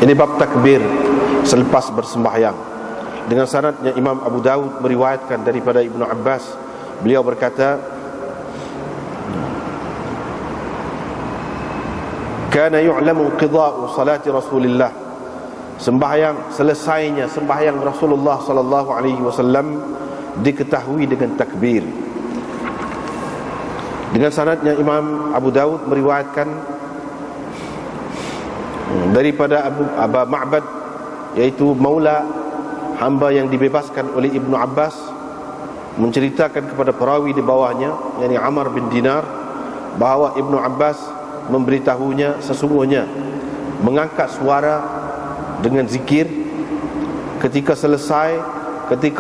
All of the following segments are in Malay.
Ini bab takbir selepas bersembahyang. Dengan sanadnya Imam Abu Dawud meriwayatkan daripada Ibnu Abbas, beliau berkata, kana yu'lamu qida'u salati Rasulillah, selesainya sembahyang Rasulullah sallallahu alaihi wasallam diketahui dengan takbir. Dengan sanadnya Imam Abu Dawud meriwayatkan daripada Abu Ma'bad, yaitu maula hamba yang dibebaskan oleh Ibnu Abbas, menceritakan kepada perawi di bawahnya, yakni Amr bin Dinar, bahawa Ibnu Abbas memberitahunya sesungguhnya mengangkat suara dengan zikir ketika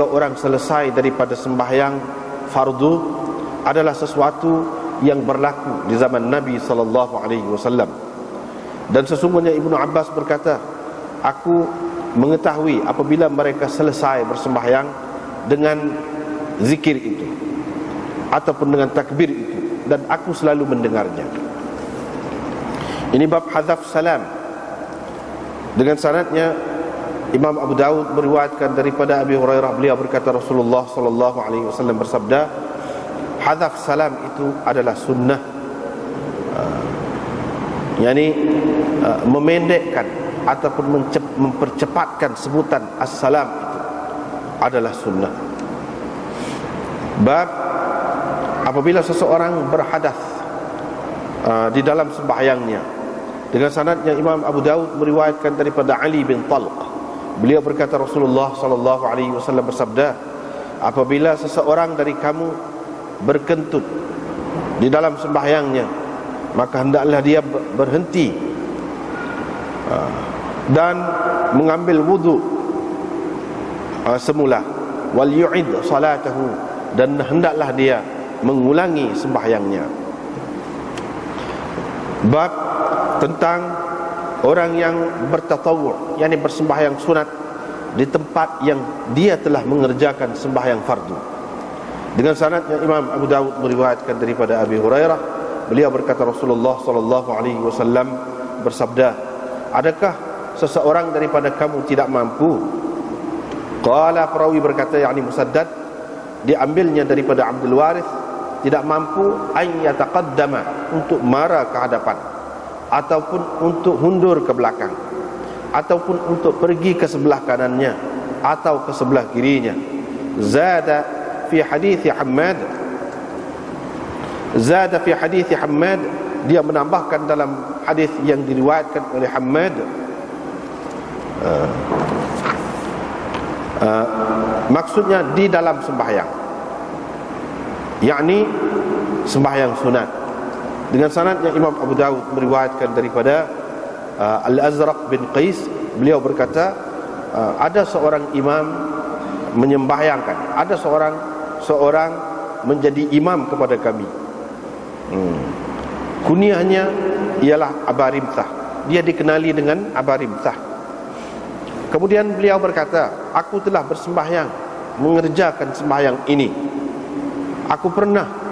orang selesai daripada sembahyang fardu adalah sesuatu yang berlaku di zaman Nabi sallallahu alaihi wasallam. Dan sesungguhnya Ibnu Abbas berkata, aku mengetahui apabila mereka selesai bersembahyang dengan zikir itu ataupun dengan takbir itu, dan aku selalu mendengarnya. Ini bab hadzaf salam. Dengan sanadnya Imam Abu Dawud meriwayatkan daripada Abi Hurairah, beliau berkata Rasulullah sallallahu alaihi wasallam bersabda, hadzaf salam itu adalah sunnah, yakni memendekkan ataupun mempercepatkan sebutan assalam itu adalah sunnah. Bab apabila seseorang berhadas di dalam sembahyangnya. Dengan sanadnya Imam Abu Dawud meriwayatkan daripada Ali bin Talq, beliau berkata Rasulullah sallallahu alaihi wasallam bersabda, apabila seseorang dari kamu berkentut di dalam sembahyangnya, maka hendaklah dia berhenti dan mengambil wudu semula, wal yu'id salatahu, dan hendaklah dia mengulangi sembahyangnya. Bab tentang orang yang bertatawwu', yakni bersembahyang sunat di tempat yang dia telah mengerjakan sembahyang fardu. Dengan sanadnya Imam Abu Dawud meriwayatkan daripada Abi Hurairah, beliau berkata Rasulullah sallallahu alaihi wasallam bersabda, adakah seseorang daripada kamu tidak mampu? Qala, perawi berkata, yakni Musaddad, diambilnya daripada Abdul Warith, tidak mampu an yataqaddama, untuk mara ke hadapan, ataupun untuk hundur ke belakang, ataupun untuk pergi ke sebelah kanannya atau ke sebelah kirinya. Zada fi hadithi Hammad, dia menambahkan dalam hadis yang diriwayatkan oleh Hammad, maksudnya di dalam sembahyang, yakni sembahyang sunat. Dengan sanadnya Imam Abu Dawud meriwayatkan daripada Al-Azraq bin Qais, beliau berkata, ada seorang imam menyembahyangkan, ada seorang menjadi imam kepada kami. Kunyahnya ialah Aba Rimthah, dia dikenali dengan Aba Rimthah. Kemudian beliau berkata, aku telah bersembahyang, mengerjakan sembahyang ini, aku pernah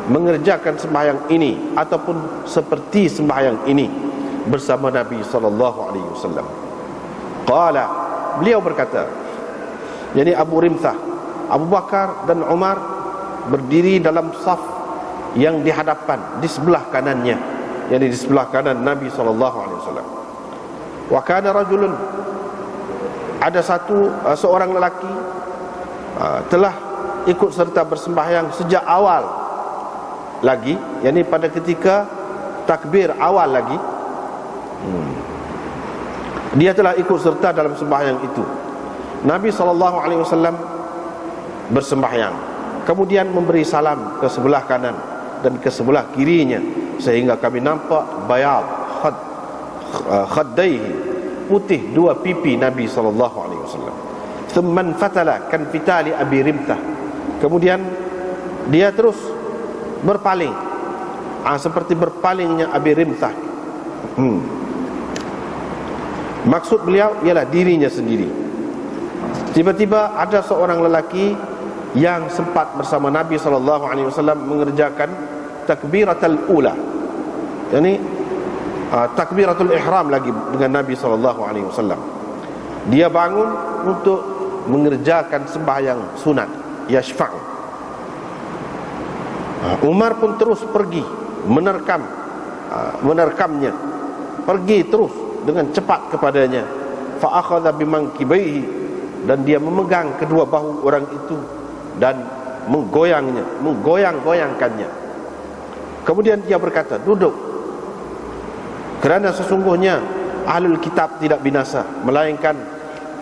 mengerjakan sembahyang ini ataupun seperti sembahyang ini bersama Nabi sallallahu alaihi wasallam. Qala, beliau berkata, yakni Abu Rimthah, Abu Bakar dan Umar berdiri dalam saf yang di hadapan, di sebelah kanannya, yakni di sebelah kanan Nabi sallallahu alaihi wasallam. Wa kana rajulun, ada seorang lelaki telah ikut serta bersembahyang sejak awal lagi, yakni pada ketika takbir awal lagi, dia telah ikut serta dalam sembahyang itu. Nabi SAW bersembahyang, kemudian memberi salam ke sebelah kanan dan ke sebelah kirinya, sehingga kami nampak bayad khaddaihi, putih dua pipi Nabi SAW. Thumman fatala kan fitali Abi Rimthah, kemudian dia terus berpaling, seperti berpalingnya Abi Rimthah. Maksud beliau ialah dirinya sendiri. Tiba-tiba ada seorang lelaki yang sempat bersama Nabi SAW mengerjakan takbiratul ula, yakni takbiratul ihram lagi dengan Nabi SAW. Dia bangun untuk mengerjakan sembahyang sunat, yashfa'. Umar pun terus pergi menerkamnya, pergi terus dengan cepat kepadanya. Fa akhadha bimankibaihi, dan dia memegang kedua bahu orang itu dan menggoyang-goyangkannya. Kemudian dia berkata, duduk, kerana sesungguhnya ahlul kitab tidak binasa, melainkan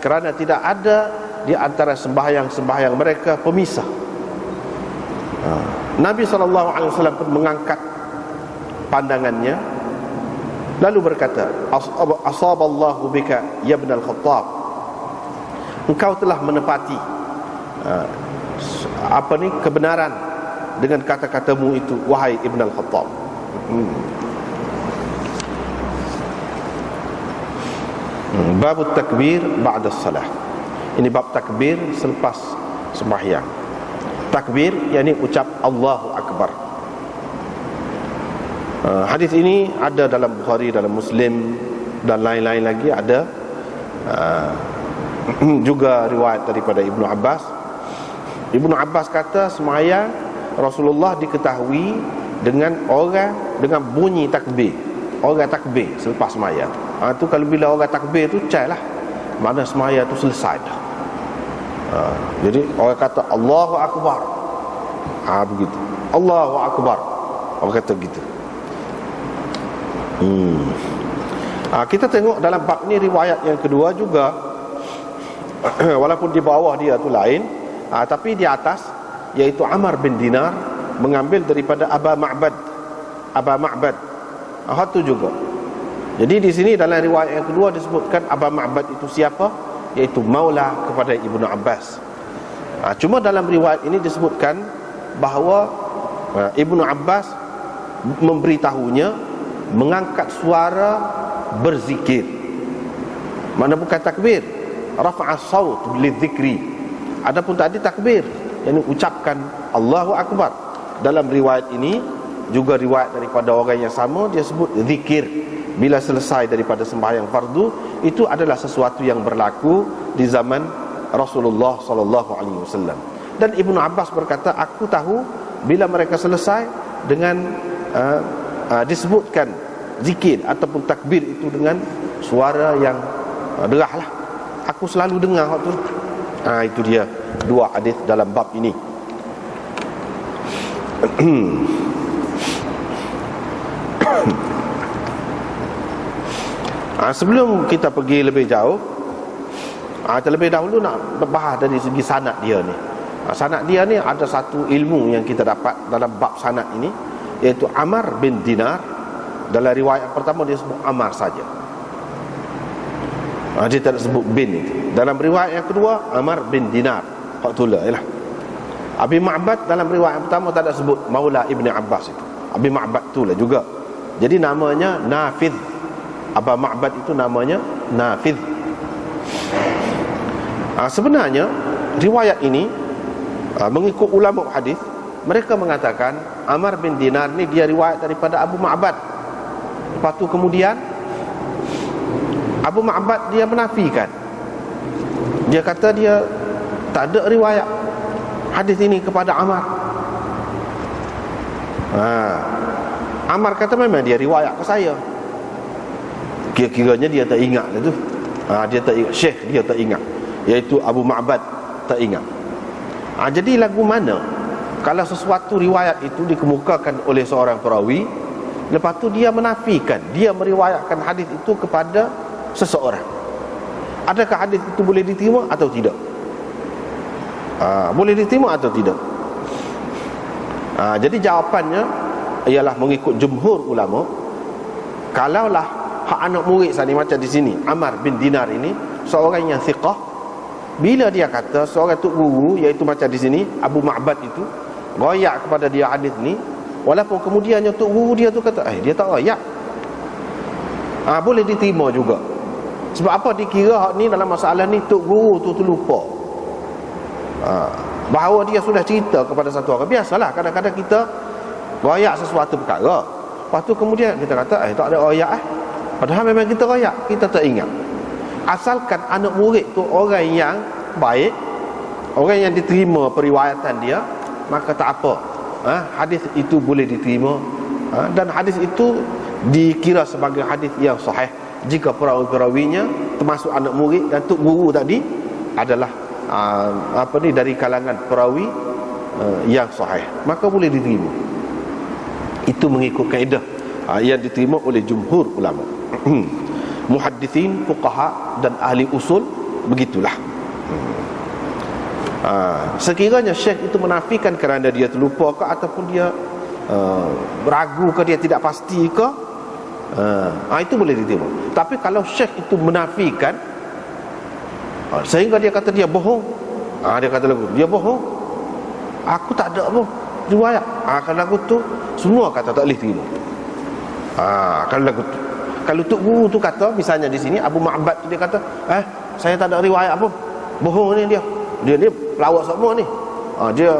kerana tidak ada di antara sembahyang-sembahyang mereka pemisah. Nabi SAW pun mengangkat pandangannya, lalu berkata, asaballahu bika ya ibn al-Khattab, engkau telah menepati kebenaran dengan kata-katamu itu, wahai Ibn al-Khattab. Bab takbir ba'da salah. Ini bab takbir selepas sembahyang. Takbir yakni ucap Allahu Akbar. Hadis ini ada dalam Bukhari, dalam Muslim dan lain-lain lagi ada. Juga riwayat daripada Ibnu Abbas. Ibnu Abbas kata sembahyang Rasulullah diketahui dengan bunyi takbir. Orang takbir selepas sembahyang. Itu kalau bila orang takbir tu cailah, makna sembahyang tu selesai dah. Jadi orang kata Allahu Akbar, begitu. Allahu Akbar, orang kata begitu. Kita tengok dalam bab ni riwayat yang kedua juga. Walaupun di bawah dia tu lain, tapi di atas, iaitu Amr bin Dinar mengambil daripada Aba Ma'bad. Itu juga. Jadi di sini dalam riwayat yang kedua disebutkan Aba Ma'bad itu siapa? Iaitu maula kepada Ibnu Abbas. Cuma dalam riwayat ini disebutkan bahawa Ibnu Abbas memberitahunya mengangkat suara berzikir. Mana bukan takbir, rafa'a saut lidzikri. Adapun tadi takbir, yang ucapkan Allahu Akbar. Dalam riwayat ini juga riwayat daripada orang yang sama, dia sebut zikir bila selesai daripada sembahyang fardu. Itu adalah sesuatu yang berlaku di zaman Rasulullah SAW. Dan Ibnu Abbas berkata, aku tahu bila mereka selesai dengan disebutkan zikir ataupun takbir itu dengan suara yang derah lah. Aku selalu dengar waktu tu. Itu dia dua hadis dalam bab ini. Sebelum kita pergi lebih jauh, terlebih dahulu nak berbahas dari segi sanad dia ni. Sanad dia ni ada satu ilmu yang kita dapat dalam bab sanad ini, iaitu Amr bin Dinar. Dalam riwayat pertama dia sebut Amr saja, dia tak sebut bin itu. Dalam riwayat yang kedua Amr bin Dinar, Faktullah ialah Abi Ma'bad. Dalam riwayat yang pertama tak ada sebut Maula Ibn Abbas itu. Abi Ma'bad itulah juga. Jadi namanya Nafidh. Aba Ma'bad itu namanya Nafidh. Sebenarnya riwayat ini mengikut ulama hadis, mereka mengatakan Amr bin Dinar ni dia riwayat daripada Abu Ma'bad. Lepas tu kemudian Abu Ma'bad dia menafikan. Dia kata dia tak ada riwayat hadis ini kepada Amr. Amr kata memang dia riwayat ke saya. Kira-kiranya dia tak ingat lah tu. Dia tak ingat, Syekh dia tak ingat, iaitu Abu Ma'bad tak ingat. Jadi lagu mana kalau sesuatu riwayat itu dikemukakan oleh seorang perawi, lepas tu dia menafikan, dia meriwayatkan hadis itu kepada seseorang, adakah hadis itu boleh diterima atau tidak? Boleh diterima atau tidak? Jadi jawapannya ialah mengikut jumhur ulama, kalaulah hak anak murid sani macam di sini Amr bin Dinar ini seorang yang thiqah, bila dia kata seorang tok guru, iaitu macam di sini Abu Ma'bad itu royak kepada dia hadis ni, walaupun kemudiannya tok guru dia tu kata dia tak royak, boleh diterima juga. Sebab apa? Dikira hak ni dalam masalah ni tok guru tu lupa bahawa dia sudah cerita kepada satu orang. Biasalah kadang-kadang kita royak sesuatu perkara, lepas tu kemudian kita kata tak ada royak Padahal memang kita royak, kita tak ingat. Asalkan anak murid tu orang yang baik, orang yang diterima periwayatan dia, maka tak apa. Hadis itu boleh diterima, dan hadis itu dikira sebagai hadis yang sahih jika perawi-perawinya termasuk anak murid dan tok guru tadi adalah dari kalangan perawi yang sahih, maka boleh diterima. Itu mengikut kaedah yang diterima oleh jumhur ulama. Muhaddithin, fuqaha dan ahli usul begitulah. Sekiranya syekh itu menafikan kerana dia terlupa ke ataupun dia ragu ke, dia tidak pasti ke, itu boleh diterima. Tapi kalau syekh itu menafikan sehingga dia kata dia bohong, dia kata lagu dia bohong, aku tak ada apa riwayat, kalau lagu tu semua kata tak boleh terima. Kalau lagu tu, kalau tok guru tu kata, misalnya di sini Abu Ma'bad tu dia kata, saya tak ada riwayat apa, bohong ni dia ni pelawak semua ni, dia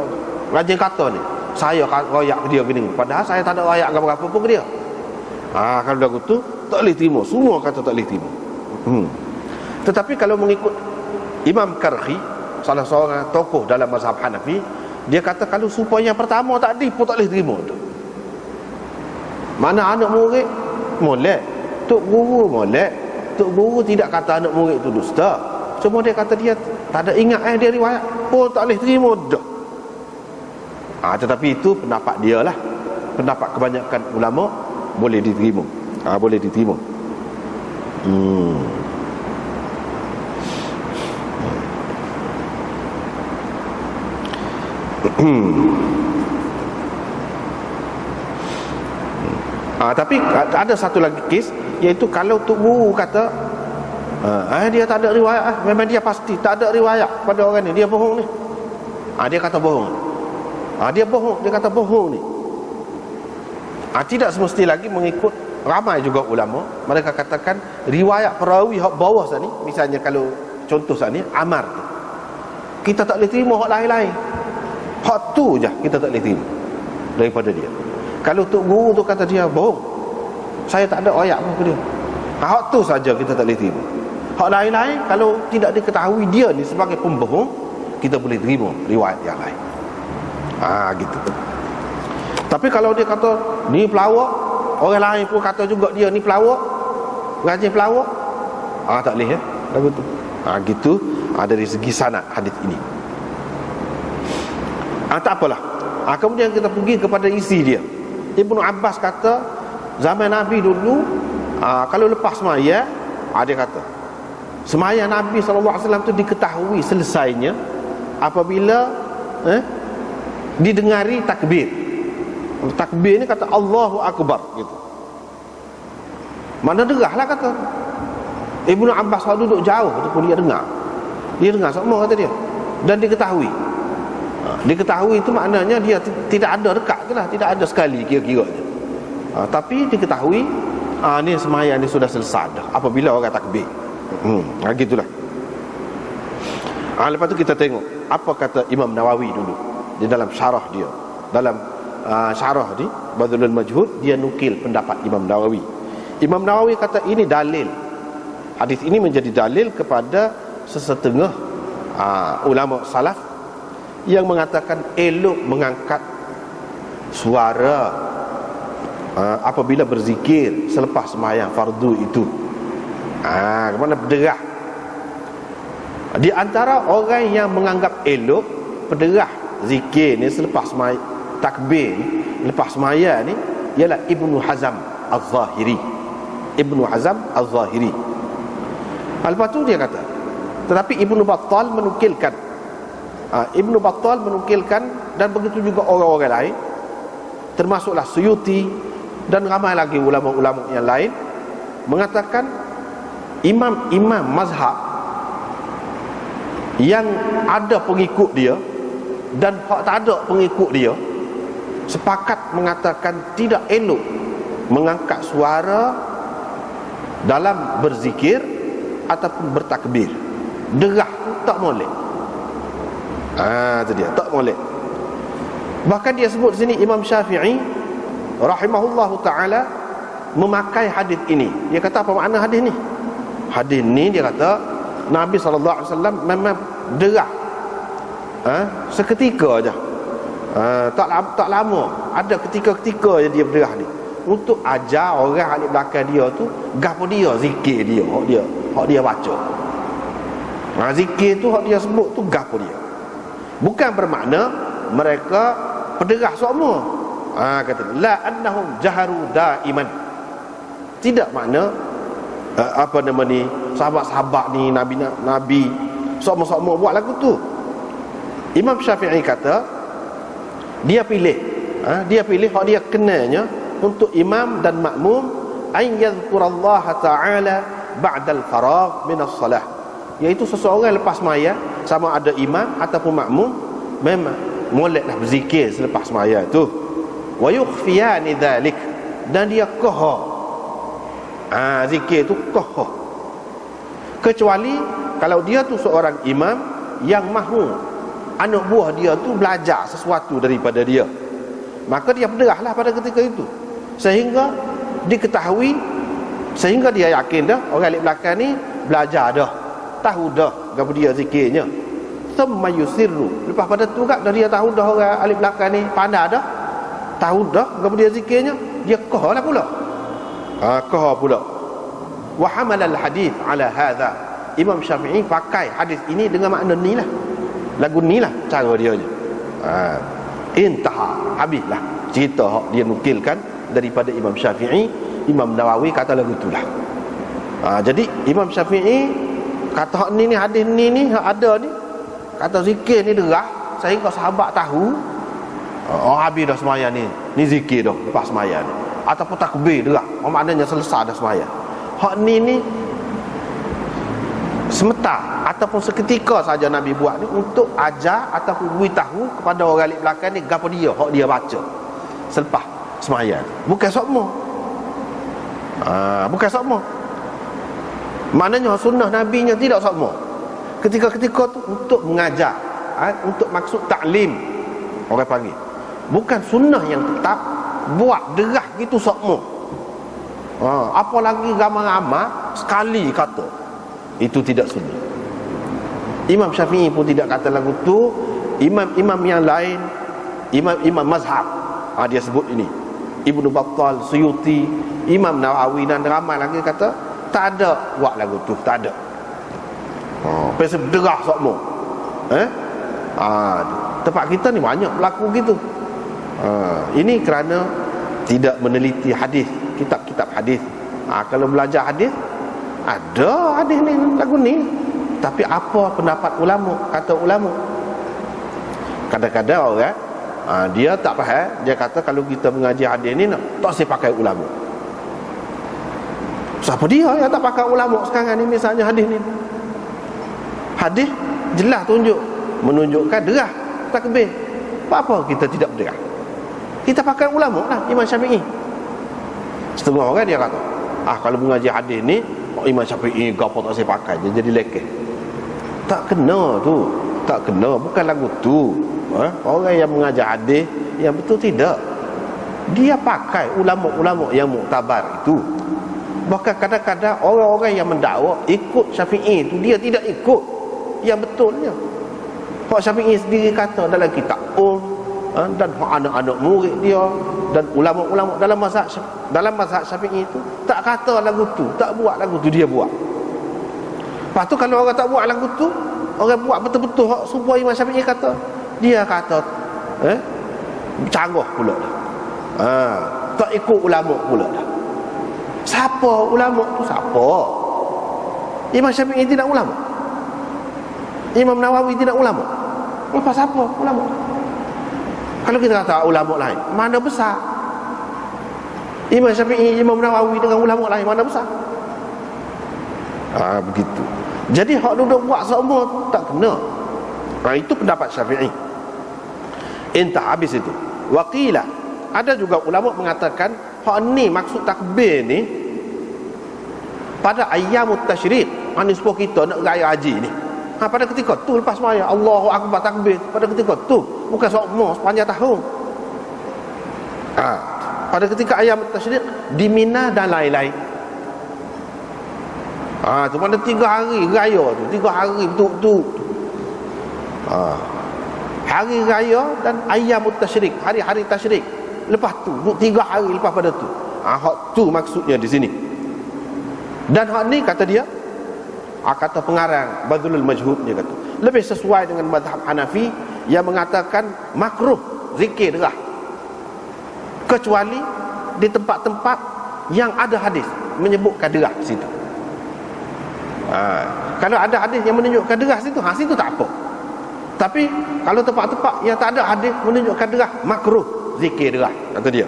rajin kata ni, saya royak ke dia gini, padahal saya tak ada royak apa-apa pun ke dia. Kalau lagu tu tak boleh terima, semua kata tak boleh terima. Tetapi kalau mengikut Imam Karhi, salah seorang tokoh dalam mazhab Hanafi, dia kata kalau supaya yang pertama tadi pun tak boleh terima tu. Mana anak murid molek, tok guru molek. Tok guru tidak kata anak murid itu dusta, cuma dia kata dia tak ada ingat dia riwayat pun tak boleh terima dah. Tetapi itu pendapat dia lah. Pendapat kebanyakan ulama boleh diterima. Boleh diterima. Tapi ada satu lagi kes, iaitu kalau tok guru kata dia tak ada riwayat, memang dia pasti tak ada riwayat pada orang ni, dia bohong ni. Dia kata bohong. Dia bohong, dia kata bohong ni. Tidak semesti lagi mengikut ramai juga ulama, mereka katakan riwayat perawi hak bawah sini, misalnya kalau contoh sini Amar tu, kita tak boleh terima hak lain-lain, hak tu je kita tak boleh terima daripada dia. Kalau tok guru tu kata dia bohong, saya tak ada ayat pun ke dia, hak tu saja kita tak boleh terima. Hak lain-lain kalau tidak diketahui dia ni sebagai pembohong, kita boleh terima riwayat yang lain. Gitu. Tapi kalau dia kata ni pelawak, orang lain pun kata juga dia ni pelawak, rajin pelawak, tak boleh lagu tu. Gitu dari segi sanad hadis ini. Tak apalah. Kemudian kita pergi kepada isi dia. Ibnu Abbas kata zaman Nabi dulu, kalau lepas semaya, dia kata semaya Nabi SAW tu diketahui selesainya apabila didengari takbir. Takbir ni kata Allahu Akbar gitu. Mana derahlah kata. Ibnu Abbas kalau duduk jauh tu dia dengar. Dia dengar semua kata dia. Dan diketahui. Diketahui itu maknanya dia tidak ada dekat tu lah, tidak ada sekali kira-kiranya. Tapi diketahui ni sembahyang ni sudah selesai dah apabila orang takbir. Gitulah. Lepas tu kita tengok apa kata Imam Nawawi dulu di dalam syarah dia. Dalam syarah ni Badlul Majhud, dia nukil pendapat Imam Nawawi. Imam Nawawi kata ini dalil, hadis ini menjadi dalil kepada sesetengah ulama salaf yang mengatakan elok mengangkat suara apabila berzikir selepas sembahyang fardu itu. Kemana berderah. Di antara orang yang menganggap elok berderah zikir ni selepas takbir ni, lepas sembahyang ni, ialah Ibnu Hazm Al-Zahiri. Ibnu Hazm Al-Zahiri. Lepas tu dia kata, tetapi Ibnu Battal menukilkan, Ibnu Battal menukilkan, dan begitu juga orang-orang lain, termasuklah Suyuti dan ramai lagi ulama-ulama yang lain, mengatakan imam-imam mazhab yang ada pengikut dia dan tak ada pengikut dia sepakat mengatakan tidak elok mengangkat suara dalam berzikir ataupun bertakbir. Derah tak boleh. Itu dia, tak boleh. Bahkan dia sebut sini Imam Syafi'i rahimahullahu ta'ala, memakai hadis ini. Dia kata apa makna hadis ni? Hadis ni dia kata Nabi SAW memang derah seketika aja. Tak lama. Ada ketika-ketika je dia berderah ni untuk ajar orang ahli belakang dia tu gapo dia zikir dia, hak dia baca. Zikir tu hak dia sebut tu gapo dia. Bukan bermakna mereka berderah semua. Kata la annahum jaharu daiman. Tidak makna apa nama ni, sahabat-sahabat ni, nabi semua buat lagu tu. Imam Syafi'i kata dia pilih hak dia kenanya untuk imam dan makmum an yadhkurallaha ta'ala ba'dal faragh min as-salah, iaitu seseorang lepas sembahyang, sama ada imam ataupun makmum, memang moleklah berzikir selepas sembahyang tu. Wa yukhfiyani dhalik, dan dia qahar. Zikir tu qahar. Kecuali kalau dia tu seorang imam yang mahu anak buah dia tu belajar sesuatu daripada dia, maka dia berderahlah pada ketika itu, sehingga diketahui, sehingga dia yakin dah orang alik belakang ni belajar dah, tahu dah apa dia zikirnya. Thumma yusirru, lepas pada tu kat dia tahu dah orang alik belakang ni pandai dah, tahu dah apa dia zikirnya, dia qahar lah pula. Qahar pula. Wa hamala al-hadith ala hadha. Imam Syafi'i pakai hadis ini dengan makna ni lah, lagu ni lah cara dia je. Intaha, habislah cerita dia nukilkan daripada Imam Syafi'i. Imam Nawawi kata lagu tu lah. Jadi Imam Syafi'i kata hak ni hadis ni hak ada ni, kata zikir ni derah sehingga sahabat tahu habis dah sembahyang ni zikir dah lepas sembahyang ni, ataupun takbir derah, maknanya selesai dah sembahyang. Hak ni sementara ataupun seketika saja Nabi buat ni untuk ajar ataupun beritahu kepada orang alik belakang ni gapo dia hak dia baca selepas sembahyang. Bukan sokmo. Bukan sokmo. Maknanya sunnah Nabi nya tidak sokmo. Ketika-ketika tu untuk mengajar, untuk maksud taklim orang panggil. Bukan sunnah yang tetap buat derah gitu sokmo. Apalagi ramai-ramai sekali kata, itu tidak sunnah. Imam Syafi'i pun tidak kata lagu tu. Imam-imam yang lain, imam mazhab, dia sebut ini, Ibnu Battal, Suyuti, Imam Nawawi dan ramai lagi kata tak ada buat lagu tu, tak ada. Pasal derah sokmo. Tempat kita ni banyak berlaku gitu. Ini kerana tidak meneliti hadis, kitab-kitab hadis. Kalau belajar hadis, ada hadis ni lagu ni, tapi apa pendapat ulama, kata ulama. Kadang-kadang orang dia tak faham, dia kata kalau kita mengaji hadis ni tak saya pakai ulama. Siapa dia yang tak pakai ulama sekarang ni? Misalnya hadis ni, hadis jelas menunjukkan derah takbir, apa kita tidak berderah? Kita pakai ulama lah, Imam Syafi'i. Setengah orang dia kata kalau mengaji hadis ni Imam Syafi'i gapo tak saya pakai, dia jadi lekeh. Tak kena tu, tak kena, bukan lagu tu. Orang yang mengajar hadis yang betul tidak, dia pakai ulama-ulama yang muktabar itu. Bahkan kadang-kadang orang-orang yang mendakwa ikut Syafi'i itu, dia tidak ikut yang betulnya. Hak Syafi'i sendiri kata dalam kitab dan anak-anak murid dia dan ulama-ulama dalam mazhab Syafi'i itu tak kata lagu tu, tak buat lagu tu, dia buat. Lepas tu kalau orang tak buat lagu tu, orang buat betul-betul hak supaya Imam Syafi'i kata, dia kata canggah pula dah. Tak ikut ulama pula dah. Siapa ulama tu? Siapa? Imam Syafi'i tidak ulama, Imam Nawawi tidak ulama. Lepas siapa ulama? Kalau kita kata ulama lain, mana besar? Imam Syafi'i, Imam Nawawi dengan ulama lain, mana besar? Begitu. Jadi hak duduk buat semua tu tak kena. Itu pendapat Syafi'i. Entah habis itu. Waqila, ada juga ulama mengatakan hak ni maksud takbir ni pada ayyamut tasyrik, ni sepuluh kita nak raya haji ni. Pada ketika tu lepas sembahyang Allahu Akbar takbir, pada ketika tu, bukan semua sepanjang tahun. pada ketika ayam tasyrik di Mina dan lain-lain. Cuma ada 3 hari raya tu, 3 hari betul-betul. Hari raya dan ayam tasyrik, hari-hari tasyrik. Lepas tu 3 hari lepas pada tu. Hak tu maksudnya di sini. Dan hak ni kata dia, kata pengarang Badlul Majhud, dia kata lebih sesuai dengan mazhab Hanafi yang mengatakan makruh zikir derah, kecuali di tempat-tempat yang ada hadis menyebutkan derah di situ. Kalau ada hadis yang menunjukkan derah situ, situ tak apa. Tapi kalau tempat-tempat yang tak ada hadis menunjukkan derah, makruh zikir derah, kata dia.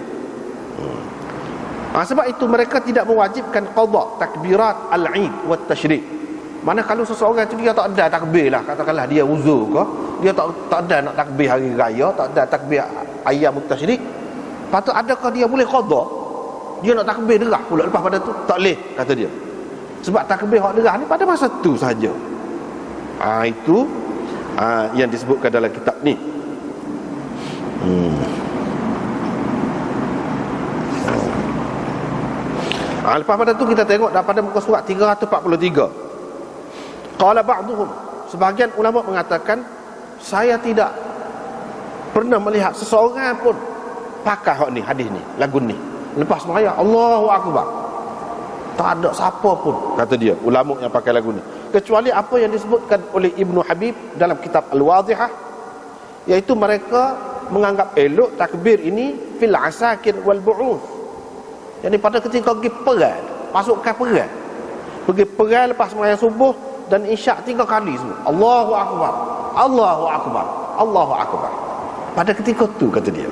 Sebab itu mereka tidak mewajibkan qada takbirat al-Eid wa tasyrik. Mana kalau seseorang tu dia tak ada takbir lah, katakanlah dia uzur ke, dia tak ada nak takbir hari raya, tak ada takbir ayam tasyrik, patut adakah dia boleh qada? Dia nak takbir derah pula lepas pada tu? Tak boleh, kata dia. Sebab takbir hak derah ni pada masa tu saja. Itu yang disebutkan dalam kitab ni. Lepas pada tu kita tengok daripada muka surat 343. Qala ba'duhum, sebahagian ulama mengatakan, saya tidak pernah melihat seseorang pun pakai hak ni, hadis ni, lagu ni. Lepas sembahyang Allahu Akbar, tak ada siapa pun, kata dia, ulama yang pakai lagu ni, kecuali apa yang disebutkan oleh Ibnu Habib dalam kitab Al-Wadhihah, iaitu mereka menganggap elok takbir ini fil asakir wal bu'uth. Jadi pada ketika pergi perang, pasukan perang, pergi perang lepas sembahyang subuh dan isyak 3 kali semua, Allahu Akbar, Allahu Akbar, Allahu Akbar. Pada ketika tu, kata dia,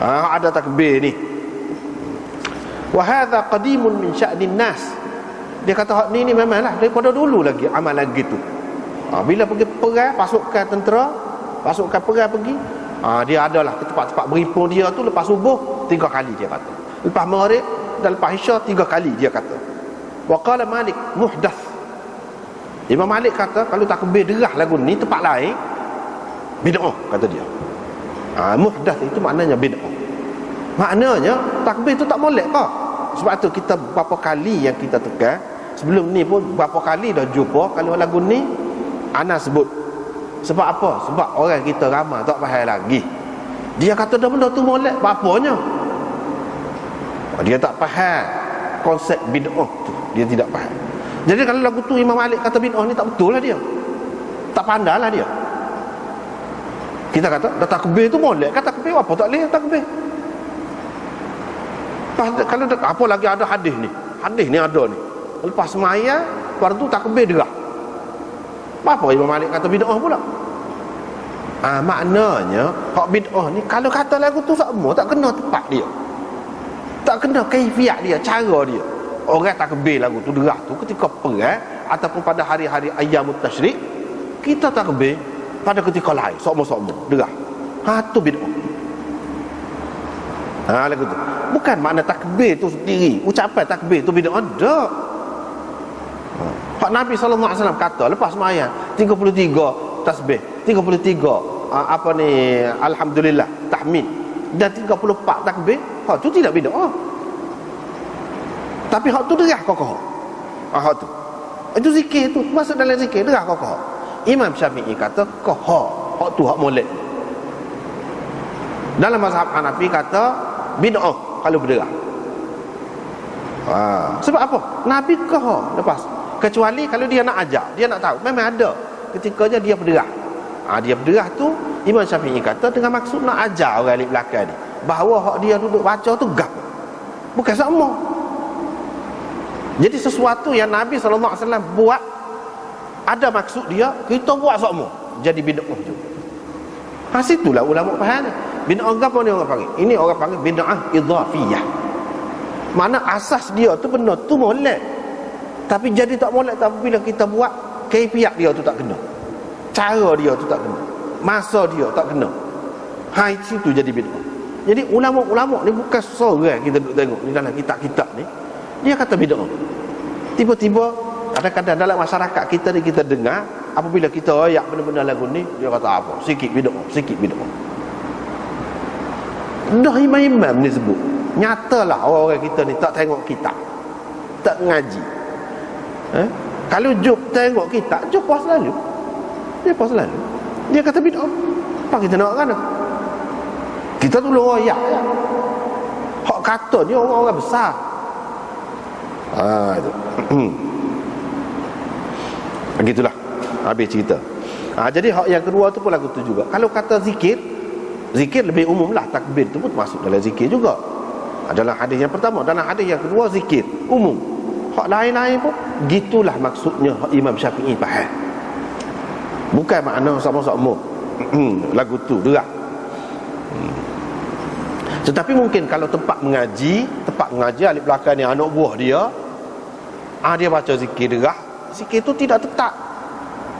ada takbir ni. Wa hadha qadimun min sya'nin nas. Dia kata hak ni memanglah daripada dulu lagi amalan gitu. Bila pergi perang, pasukan tentera, pasukan perang pergi, dia adalah ke tempat-tempat berimpun dia tu lepas subuh 3 kali, dia kata. Lepas maghrib dan lepas isya 3 kali, dia kata. Wa qala Malik muhdath. Imam Malik kata kalau takbir derah lagu ni tempat lain, bid'ah, kata dia. Muhdath itu maknanya bid'ah. Maknanya takbir tu tak molek kah? Sebab tu kita berapa kali yang kita tekan, sebelum ni pun berapa kali dah jumpa kalau lagu ni ana sebut. Sebab apa? Sebab orang kita ramai tak faham lagi. Dia kata dah benda tu molek, apanya? Dia tak faham konsep bid'ah tu, dia tidak faham. Jadi kalau lagu tu Imam Malik kata bid'ah ni tak betul lah dia, tak pandai lah dia. Kita kata dah takbir tu molek, kata takbir apa tak boleh takbir. Kalau apa lagi ada hadis ni ada ni, lepas semaya lepas tu takbir derah, apa Imam Malik kata bid'ah pula? Maknanya hak bid'ah ni kalau kata lagu tu semua tak kena tempat dia, tak kena kaifiat dia, cara dia. Orang takbir lagu tu derah tu ketika perang ataupun pada hari-hari ayyamut tasyrik, kita takbir pada ketika lain sokmo-sokmo derah. Tu bid'ah. Lagu tu bukan makna takbir tu sendiri, ucapan takbir tu bid'ah dak. Pak Nabi sallallahu alaihi wasallam kata lepas sembahyang 33 tasbih, 33 alhamdulillah tahmid dan 34 takbir, hak tu tidak bid'ah. Tapi hak tu derah kokoh. Hak tu, itu zikir tu, masuk dalam zikir derah kokoh. Imam Syafi'i kata kokoh, hak tu hak molek. Dalam mazhab Hanafi kata bid'ah kalau berderah. Sebab apa? Nabi kokoh lepas, kecuali kalau dia nak ajar, dia nak tahu, memang ada ketikanya dia berderah. Dia berderah tu Imam Syafi'i kata dengan maksud nak ajar orang di belakang ni bahawa hak dia duduk baca tu gap, bukan sama. Jadi sesuatu yang Nabi SAW buat ada maksud dia, kita buat sama, jadi bid'ah juga. Situlah ulama faham ni. Bid'ah apa ni orang panggil? Ini orang panggil bid'ah idhafiyah. Mana asas dia tu benda tu molek, tapi jadi tak molek tapi bila kita buat, kaifiat dia tu tak kena, cara dia tu tak kena, masa dia tak kena. Itu jadi bid'ah. Jadi ulama-ulama ni bukan seorang kita duduk tengok ni dalam kitab-kitab ni dia kata bid'ah. Tiba-tiba kadang-kadang dalam masyarakat kita ni kita dengar, apabila kita ayak benda-benda lagu ni, dia kata apa? Sikit bid'ah, sikit bid'ah. Dah imam-imam ni sebut, Nyatalah orang-orang kita ni tak tengok kitab, tak ngaji. Kalau Job tengok kitab, Job puas selalu. Dia puas selalu. Dia kata bid'ah. Apa kita nak kan? Kita tolong royak ya. Hak kata ni orang-orang besar. Itu. Begitulah. Habis cerita. Jadi hak yang kedua tu pun lagu tu juga. Kalau kata zikir, zikir lebih umum lah. Takbir tu pun masuk dalam zikir juga. Dalam hadis yang pertama. Dalam hadis yang kedua, zikir umum. Hak lain-lain pun gitulah maksudnya hak Imam Syafi'i faham. Bukan makna sama-sama lagu tu derah. Tetapi mungkin kalau tempat mengaji ahli belakang ni anak buah dia, dia baca zikir derah. Zikir tu tidak tetap.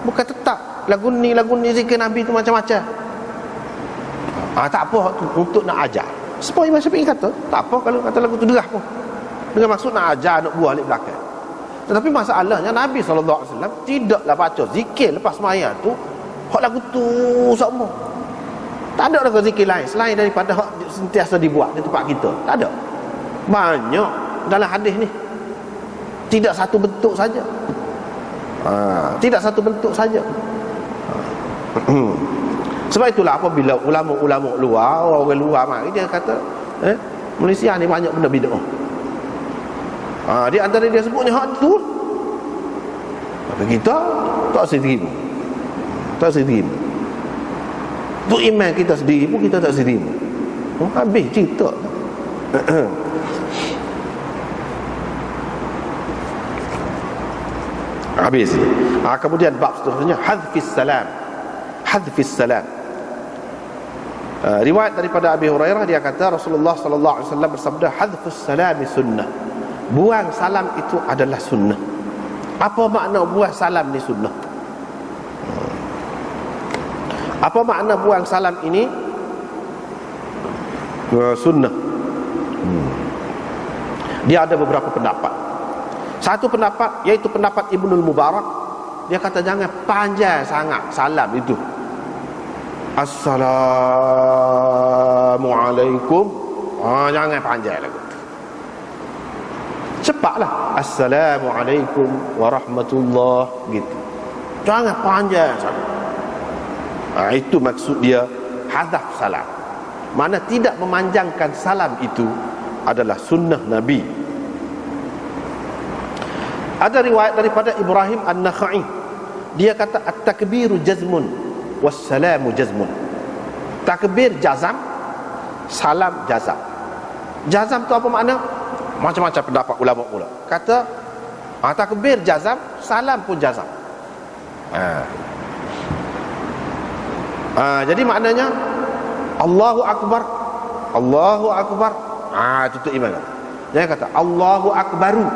Bukan tetap. Lagu ni zikir Nabi tu macam-macam. Tak apa untuk nak ajar. Sebab Imam Syafi'i kata, tak apa kalau kata lagu tu derah pun. Dengan maksud nak ajar anak buah ahli belakang. Tetapi masalahnya Nabi SAW tidaklah baca zikir lepas sembahyang tu hak lagu tu sama. Tak ada lagu zikir lain selain daripada hak sentiasa dibuat di tempat kita. Tak ada. Banyak dalam hadis ni. Tidak satu bentuk saja. Tidak satu bentuk saja. Sebab itulah apabila ulama-ulama luar, orang luar mari dia kata, Malaysia ni banyak benda bid'ah. Di antara dia sebutnya hak tu. Tapi kita tak terima. Tak terima. Tu iman kita sendiri pun kita tak terima. Habis cerita. Habis. Kemudian bab seterusnya hadfis salam. Hadfis salam. Riwayat daripada Abi Hurairah, dia kata Rasulullah sallallahu alaihi wasallam bersabda, hadfus salami sunnah. Buang salam itu adalah sunnah. Apa makna buang salam ni sunnah? Apa makna buang salam ini sunnah? Dia ada beberapa pendapat. Satu pendapat iaitu pendapat Ibnul Mubarak. Dia kata jangan panjang sangat salam itu. Assalamualaikum. Jangan panjang lagu. Cepatlah. Assalamualaikum warahmatullahi gitu. Jangan panjang sangat. Itu maksud dia hadaf salam. Mana tidak memanjangkan salam itu adalah sunnah Nabi. Ada riwayat daripada Ibrahim An-Nakhai. Dia kata at-takbiru jazmun wassalamu jazmun. Takbir jazam, salam jazam. Jazam tu apa makna? Macam-macam pendapat ulama-ulama. Kata takbir jazam, salam pun jazam. Jadi maknanya Allahu Akbar, Allahu Akbar. Tutup iman. Jangan kata Allahu Akbaru.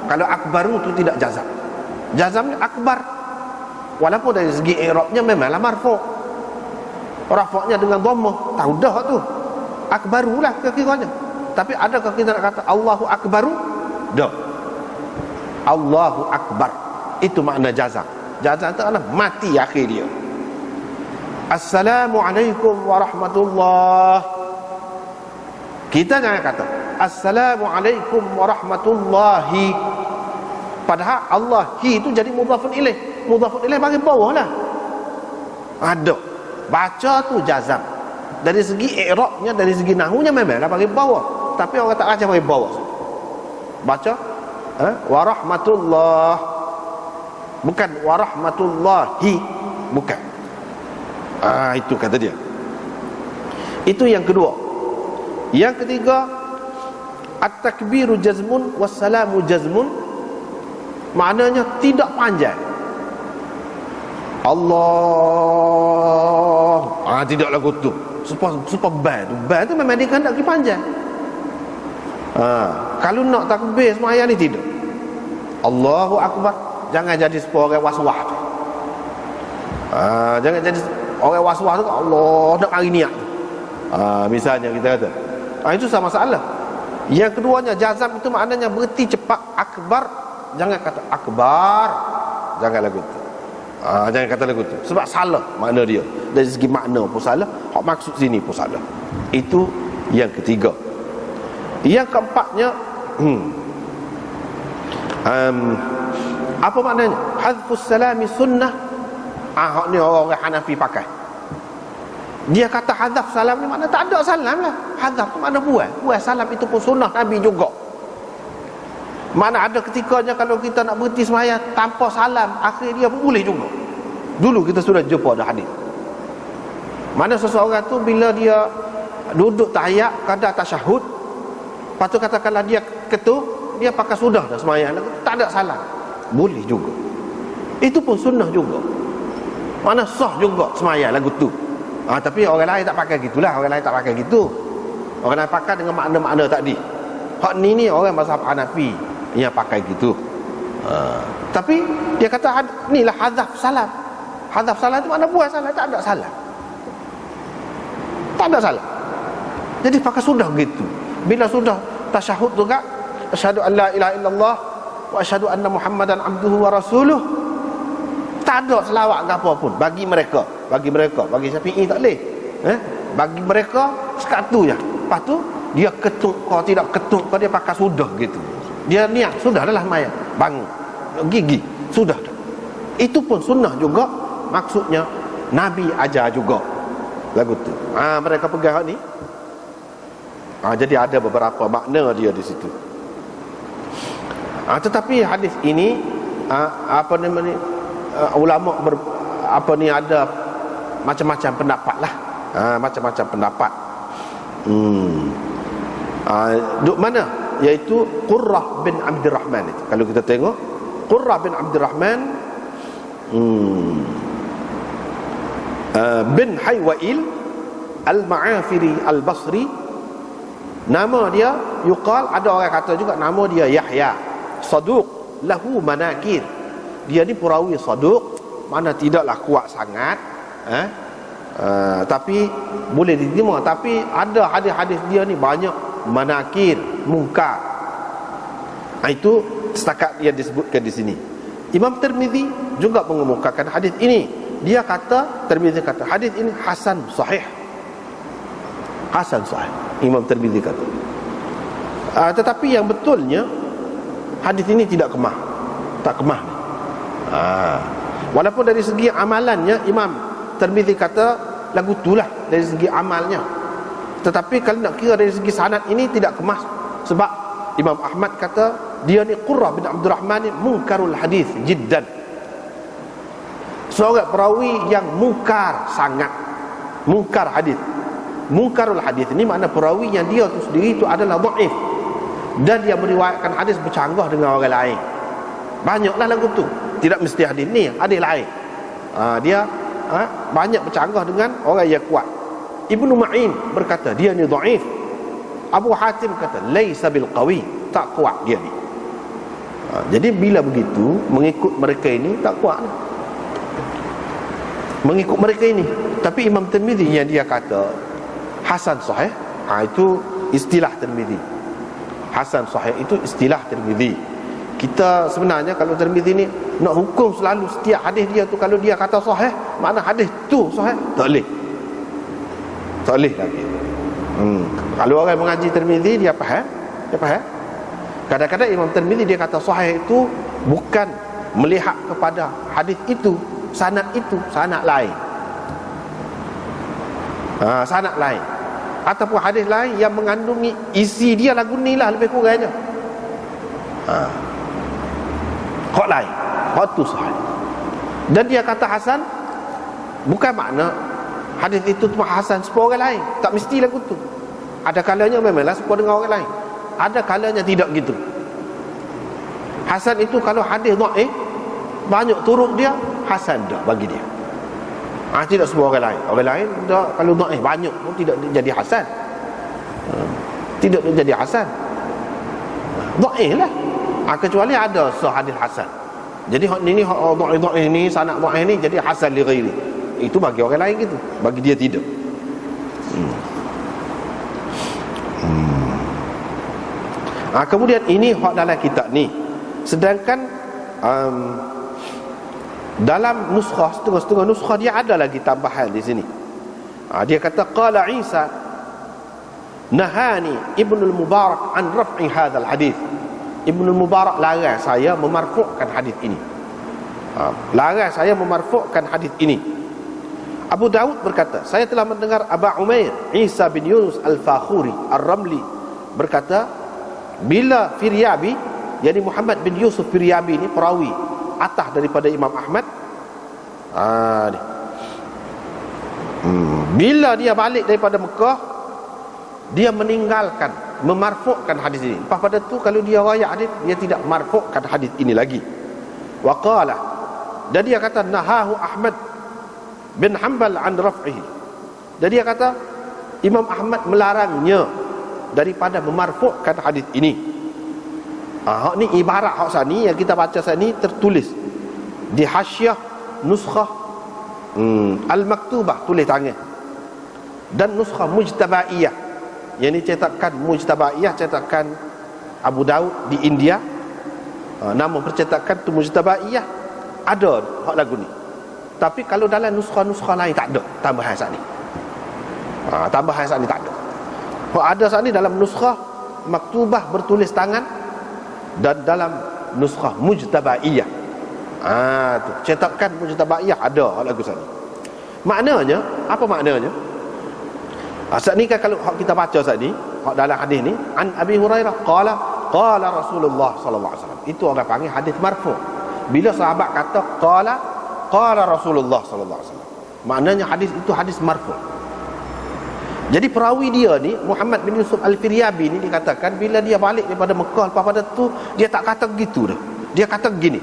Kalau akbaru tu tidak jazam. Jazamnya akbar. Walaupun dari segi i'rabnya memanglah marfu'. Rafa'nya dengan dhammah. Tahu dah tu. Akbarulah kira-kiranya. Tapi adakah kita nak kata Allahu Akbaru? Dah. Allahu Akbar. Itu makna jazam. Jazam itu adalah mati akhir dia. Assalamualaikum warahmatullahi. Kita jangan kata Assalamualaikum warahmatullahi. Padahal Allah hi itu jadi mudhafun ilaih. Mudhafun ilaih bagi bawah lah. Ada. Baca tu jazam. Dari segi i'rabnya, dari segi nahunya memanglah bagi bawah. Tapi orang tak baca bagi bawah. Baca warahmatullah. Bukan warahmatullahi. Bukan. Itu kata dia. Itu yang kedua. Yang ketiga, at-takbiru jazmun wassalamu jazmun. Maknanya tidak panjang. Allah. Tidak lagu tu. Supaya ban tu memang dia hendak pergi panjang. Kalau nak takbir sembahyang ni tidak. Allahu Akbar. Jangan jadi seorang was-was tu. Jangan jadi orang was-was tu. Allah nak mari niat. Misalnya kita kata itu sama masalah. Yang keduanya jazam itu maknanya berhenti cepat. Akbar, jangan kata akbar. Jangan lagu tu. Jangan kata lagu tu. Sebab salah makna dia. Dari segi makna pun salah, hak maksud sini pun salah. Itu yang ketiga. Yang keempatnya, apa maknanya? Hadfus salami sunnah. Ni orang Hanafi pakai. Dia kata hadaf salam ni makna tak ada salam lah. Hadaf tu makna buang salam, itu pun sunnah Nabi juga. Mana ada ketikanya kalau kita nak berhenti sembahyang tanpa salam, akhir dia pun boleh juga. Dulu kita sudah jumpa ada hadis. Mana seseorang tu bila dia duduk tahiyat, kadang tasyahud, lepas tu katakanlah dia ketuk, dia pakai sudah dah sembahyang, tak ada salam, boleh juga. Itu pun sunnah juga. Mana sah juga sembahyang lagu tu. Tapi orang lain tak pakai gitulah, orang lain tak pakai gitu. Orang lain pakai dengan makna-makna tadi. Hak ni orang mazhab Hanafi yang pakai gitu. Tapi dia kata inilah hadaf salam. Hadaf salam tu makna buat salam, tak ada salam. Tak ada salam. Jadi pakai sudah gitu. Bila sudah tasyahud juga, asyhadu an la ilaha illallah wa asyhadu anna Muhammadan abduhu wa rasuluh. Tak ada selawat ke apa pun bagi mereka. Bagi Syafi'i tak boleh. Bagi mereka sekat tu je. Lepas tu dia ketuk kau, tidak ketuk kau, dia pakai sudah gitu. Dia niat sudah dah maya, bangun gigi sudah dah. Itu pun sunnah juga. Maksudnya Nabi ajar juga lagu tu. Mereka pegang ni. Jadi ada beberapa makna dia di situ. Tetapi hadis ini ulama ada macam-macam pendapat lah. Macam-macam pendapat. Duk mana? Iaitu Qurrah bin Abdurrahman itu. Kalau kita tengok Qurrah bin Abdurrahman bin Haywail Al-Ma'afiri Al-Basri. Nama dia yuqal, ada orang kata juga nama dia Yahya. Saduq lahu manakir. Dia ni perawi saduq, mana tidaklah kuat sangat, tapi boleh diterima. Tapi ada hadis-hadis dia ni banyak manakir, mungkar. Itu setakat dia disebutkan di sini. Imam Tirmizi juga mengemukakan hadis ini. Dia kata, Tirmizi kata hadis ini hasan sahih. Hasan sahih, Imam Tirmizi kata. Tetapi yang betulnya hadis ini tidak kemah. Tak kemah. Walaupun dari segi amalannya Imam Tirmizi kata lagu itulah dari segi amalnya. Tetapi kalau nak kira dari segi sanad ini tidak kemas. Sebab Imam Ahmad kata dia ni Qurrah bin Abdurrahman ni munkarul hadis jiddan. Seorang perawi yang mungkar sangat. Mungkar hadis. Munkarul hadis ni makna perawi yang dia tu sendiri tu adalah dhaif. Dan dia meriwayatkan hadis bercanggah dengan orang lain. Banyaklah lagu tu. Tidak mesti hadis ni, hadis lain. Dia banyak bercanggah dengan orang yang kuat. Ibnu Ma'in berkata dia ni dhaif. Abu Hatim kata laisa bil qawi, tak kuat dia ni. Jadi bila begitu mengikut mereka ini tak kuat ni. Mengikut mereka ini. Tapi Imam Tirmizi yang dia kata hasan sahih, itu istilah Tirmizi. Hasan sahih itu istilah Tirmizi. Kita sebenarnya kalau Tirmizi ni nak hukum selalu setiap hadis dia tu kalau dia kata sahih, makna hadis tu sahih, tak boleh. Tak boleh lagi. Kalau orang mengaji Tirmizi dia faham, Kadang-kadang Imam Tirmizi dia kata sahih itu bukan melihat kepada hadis itu, sanad itu, sanad lain. Sanad lain ataupun hadis lain yang mengandungi isi dia lagu ni lah lebih kurangnya. Hak lain, hak tu sahih. Dan dia kata hasan bukan makna hadis itu cuma hasan sepuluh orang lain. Tak mesti lagu tu. Ada kalanya memanglah sepuluh dengan orang lain. Ada kalanya tidak gitu. Hasan itu kalau hadis dhaif banyak turuk dia, hasan dah bagi dia. Tidak semua orang lain. Orang lain dah, kalau dhaif banyak pun tidak jadi hasan. Tidak jadi hasan. Dhaif lah. Kecuali ada sahadis hasan. Jadi hak ni dhaif ni, sanad dhaif ni jadi hasan li ghairi. Itu bagi orang lain gitu. Bagi dia tidak. Kemudian ini hak dalam kitab ni. Sedangkan dalam nuskhah, setengah-setengah nuskhah dia ada lagi tambahan di sini. Dia kata qala Isa nahani Ibnul Mubarak an raf'i hadzal hadis. Ibnul Mubarak larang saya memarfu'kan hadis ini. Larang saya memarfu'kan hadis ini. Abu Daud berkata, saya telah mendengar Aba Umair Isa bin Yunus Al-Fakhuri Ar-Ramli berkata, bila Firyabi, yani Muhammad bin Yusuf Firyabi ini perawi atas daripada Imam Ahmad, bila dia balik daripada Mekah, dia meninggalkan, memarfu'kan hadis ini. Lepas pada tu kalau dia rayak hadis, dia tidak marfu'kan hadis ini lagi. Wa qala, dan dia kata nahahu Ahmad bin Hanbal an raf'ihi. Dan dia kata Imam Ahmad melarangnya daripada memarfu'kan hadis ini. Hak ni ibarat hak sani yang kita baca sani tertulis di hasyiah nuskhah al-maktubah tulis tangan, dan nuskhah mujtabaiyah, yang ini cetakan mujtabaiyah, cetakan Abu Daud di India, nama percetakan tu mujtabaiyah, ada hak lagu ni. Tapi kalau dalam nuskhah-nuskhah lain tak ada tambahan saat ni. Tambahan saat ni tak ada. Hak ada saat ni dalam nuskhah maktubah bertulis tangan dan dalam nuskhah mujtabaiyah. Tu cetakan mujtabaiyah ada hak lagu saat ni. Maknanya apa maknanya? Saat ni kan kalau kita baca saat ni, dalam hadis ni, an Abi Hurairah qala Rasulullah sallallahu alaihi wasallam. Itu orang panggil hadis marfu'. Bila sahabat kata qala Rasulullah sallallahu alaihi wasallam, maknanya hadis itu hadis marfu'. Jadi perawi dia ni Muhammad bin Yusuf Al-Firyabi ni dikatakan bila dia balik daripada Mekah, lepas pada tu dia tak kata gitu dah. Dia kata gini.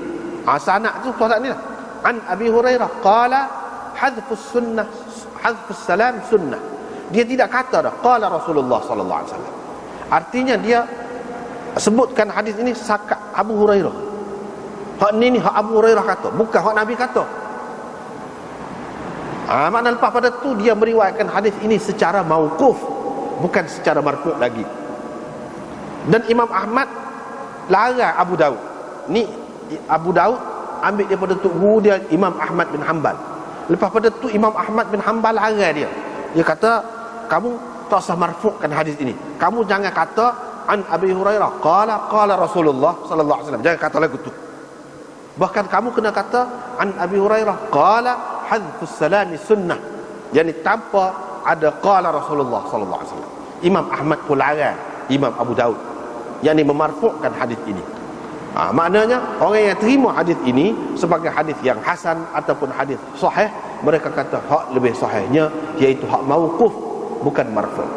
Sanad tu pasal ni lah. An Abi Hurairah qala hadfus salam sunnah. Dia tidak kata dah qala Rasulullah sallallahu alaihi wasallam. Artinya dia sebutkan hadis ini sakat Abu Hurairah. Hak ni hak Abu Hurairah kata, bukan hak Nabi kata. Makna lepas pada tu dia meriwayatkan hadis ini secara mauquf, bukan secara marfu' lagi. Dan Imam Ahmad larang Abu Daud. Ni Abu Daud ambil daripada tu guru dia Imam Ahmad bin Hanbal. Lepas pada tu Imam Ahmad bin Hanbal larang dia. Dia kata kamu tak usah marfu'kan hadis ini. Kamu jangan kata an Abi Hurairah qala Rasulullah sallallahu alaihi wasallam. Jangan kata lagu tu. Bahkan kamu kena kata an Abi Hurairah qala hadfus salami sunnah, yani tanpa ada qala Rasulullah sallallahu alaihi wasallam. Imam Ahmad pun larang Imam Abu Daud, yani memarfu'kan hadis ini. Maknanya orang yang terima hadis ini sebagai hadis yang hasan ataupun hadis sahih, mereka kata hak lebih sahihnya iaitu hak mauquf, bukan marfu'.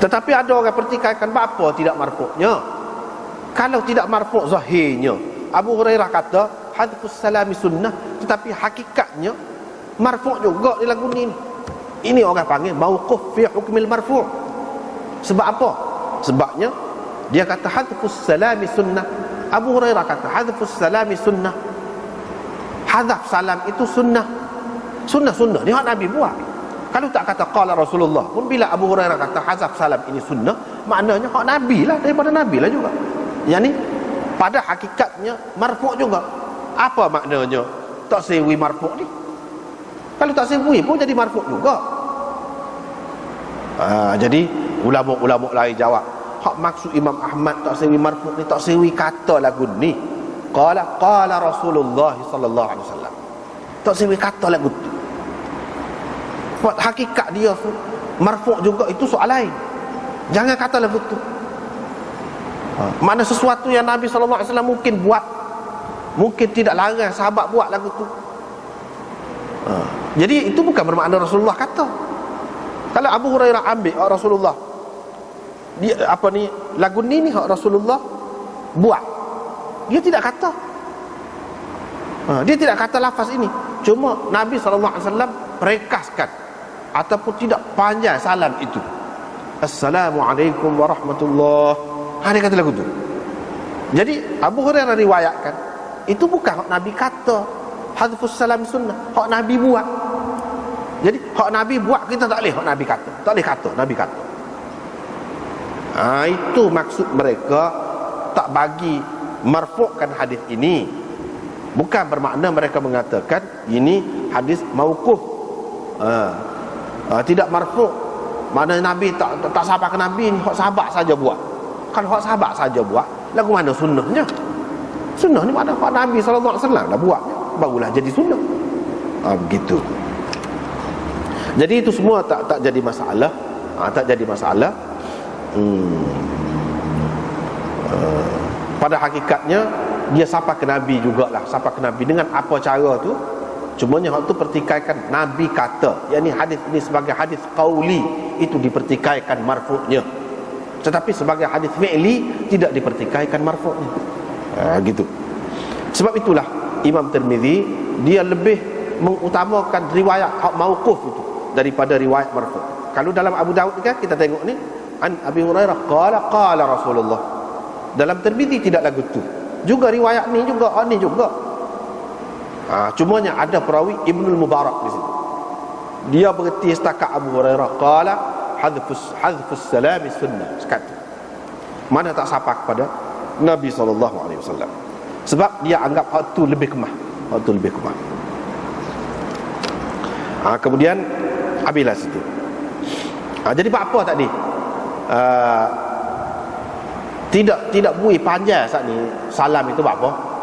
Tetapi ada orang pertikaikan apa tidak marfu'nya. Kalau tidak marfu' zahirnya Abu Hurairah kata hadfus salami sunnah, tetapi hakikatnya marfu' juga di lagu ni. Ini orang panggil mauquf fi hukmil marfu'. Sebab apa? Sebabnya dia kata hadfus salami sunnah. Abu Hurairah kata hadfus salami sunnah. Hadaf salam itu sunnah. Sunnah ni hak Nabi buat. Kalau tak kata qala Rasulullah pun, bila Abu Hurairah kata hadaf salam ini sunnah, maknanya hak Nabi lah, daripada Nabi lah juga. Yani pada hakikatnya marfu' juga. Apa maknanya tak sewi marfu' ni? Kalau tak sewi pun jadi marfu' juga. Jadi ulama-ulama lain jawab, hak maksud Imam Ahmad tak sewi marfu' ni, tak sewi kata lagu ni qala Rasulullah sallallahu alaihi wasallam. Tak sewi kata lagu tu. Buat hakikat dia marfu' juga, itu soal lain. Jangan kata lagu tu. Mana sesuatu yang Nabi sallallahu alaihi wasallam mungkin buat, mungkin tidak larang sahabat buat lagu tu. Jadi itu bukan bermakna Rasulullah kata. Kalau Abu Hurairah ambil Rasulullah, dia apa ni lagu ni hak Rasulullah buat, dia tidak kata. Dia tidak kata lafaz ini. Cuma Nabi sallallahu alaihi wasallam rekaskan ataupun tidak panjang salam itu. Assalamualaikum warahmatullahi. Dia kata lagu tu. Jadi Abu Hurairah riwayatkan itu bukan hak Nabi kata hadfus salam sunnah, hak Nabi buat. Jadi hak Nabi buat kita tak boleh hak Nabi kata. Tak boleh kata Nabi kata. Itu maksud mereka tak bagi marfu'kan hadis ini. Bukan bermakna mereka mengatakan ini hadis mauquf. Tidak marfu'. Mana Nabi tak sahabat ke Nabi ni, hak sahabat saja buat. Kalau hak sahabat saja buat, lagu mana sunnahnya? Sunnah ni mana hak Nabi SAW dah buat, barulah jadi sunnah. Begitu. Jadi itu semua tak jadi masalah. Tak jadi masalah. Pada hakikatnya dia sapa ke Nabi jugalah, sapa ke Nabi dengan apa cara tu. Cumanya hak tu pertikaikan Nabi kata, yakni hadis ini sebagai hadis qauli itu dipertikaikan marfu'nya. Tetapi sebagai hadis fi'li tidak dipertikaikan marfu'nya. Gitu. Sebab itulah Imam Tirmizi dia lebih mengutamakan riwayat hak mauquf itu daripada riwayat marfu'. Kalau dalam Abu Daud kan kita tengok ni, an Abi Hurairah qala Rasulullah. Dalam Tirmizi tidak lagu tu. Juga riwayat ni juga, ni juga. Cumanya ada perawi Ibnul Mubarak di situ. Dia berhenti setakat Abu Hurairah qala hadfus salami sunnah, sekatu. Mana tak sapa kepada Nabi SAW. Sebab dia anggap hak tu lebih kemah. Hak tu lebih kemah. Kemudian habislah situ. Jadi apa tadi? Tidak bui panjang saat ni salam itu apa?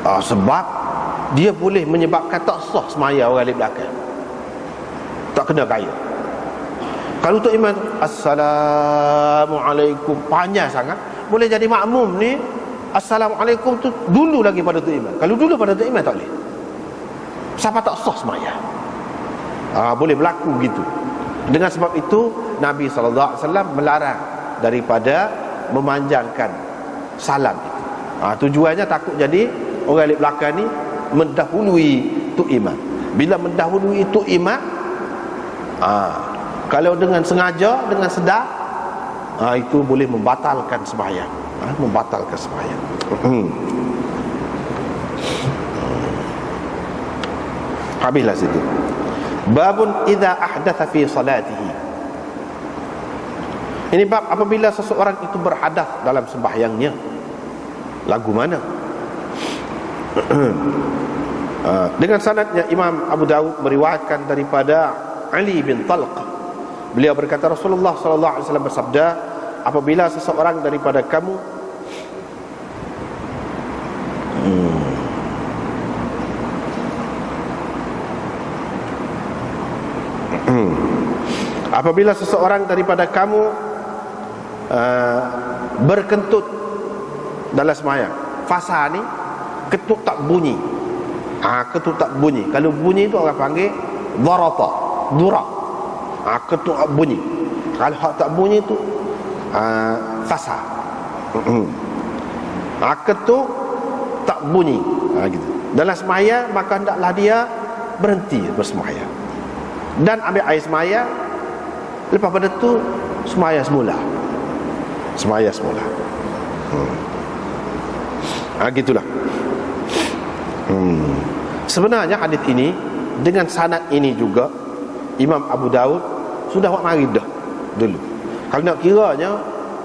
Sebab dia boleh menyebabkan tak sah semaya orang di belakang, tak kena gaya. Kalau Tok Imam Assalamualaikum panjang sangat, boleh jadi makmum ni Assalamualaikum tu dulu lagi pada Tok Imam. Kalau dulu pada Tok Imam tak boleh, siapa tak sah semaya. Boleh berlaku gitu. Dengan sebab itu Nabi SAW melarang daripada memanjangkan salam itu. Tujuannya takut jadi orang di belakang ni mendahului Tok Imam. Bila mendahului Tok Imam, kalau dengan sengaja, dengan sedar, itu boleh membatalkan sembahyang. Membatalkan sembahyang. Habislah situ. Babun idza ahdatha fi salatihi. Ini bab apabila seseorang itu berhadas dalam sembahyangnya. Lagu mana? Dengan sanadnya Imam Abu Daud meriwayatkan daripada Ali bin Talq. Beliau berkata Rasulullah SAW bersabda, apabila seseorang daripada kamu apabila seseorang daripada kamu berkentut dalam sembahyang, fasa ni ketut tak bunyi. Ketut tak bunyi. Kalau bunyi tu orang panggil dharata, dura. Ketut tak bunyi. Kalau hak tak bunyi tu fasa. Ketut tak bunyi. Gitu. Dalam sembahyang maka hendaklah dia berhenti bersembahyang dan ambil air sembahyang. Lepas pada tu sembahyang semula. Sembahyang semula. Gitulah. Sebenarnya hadis ini dengan sanad ini juga Imam Abu Daud sudah buat mari dah dulu. Kalau nak kiranya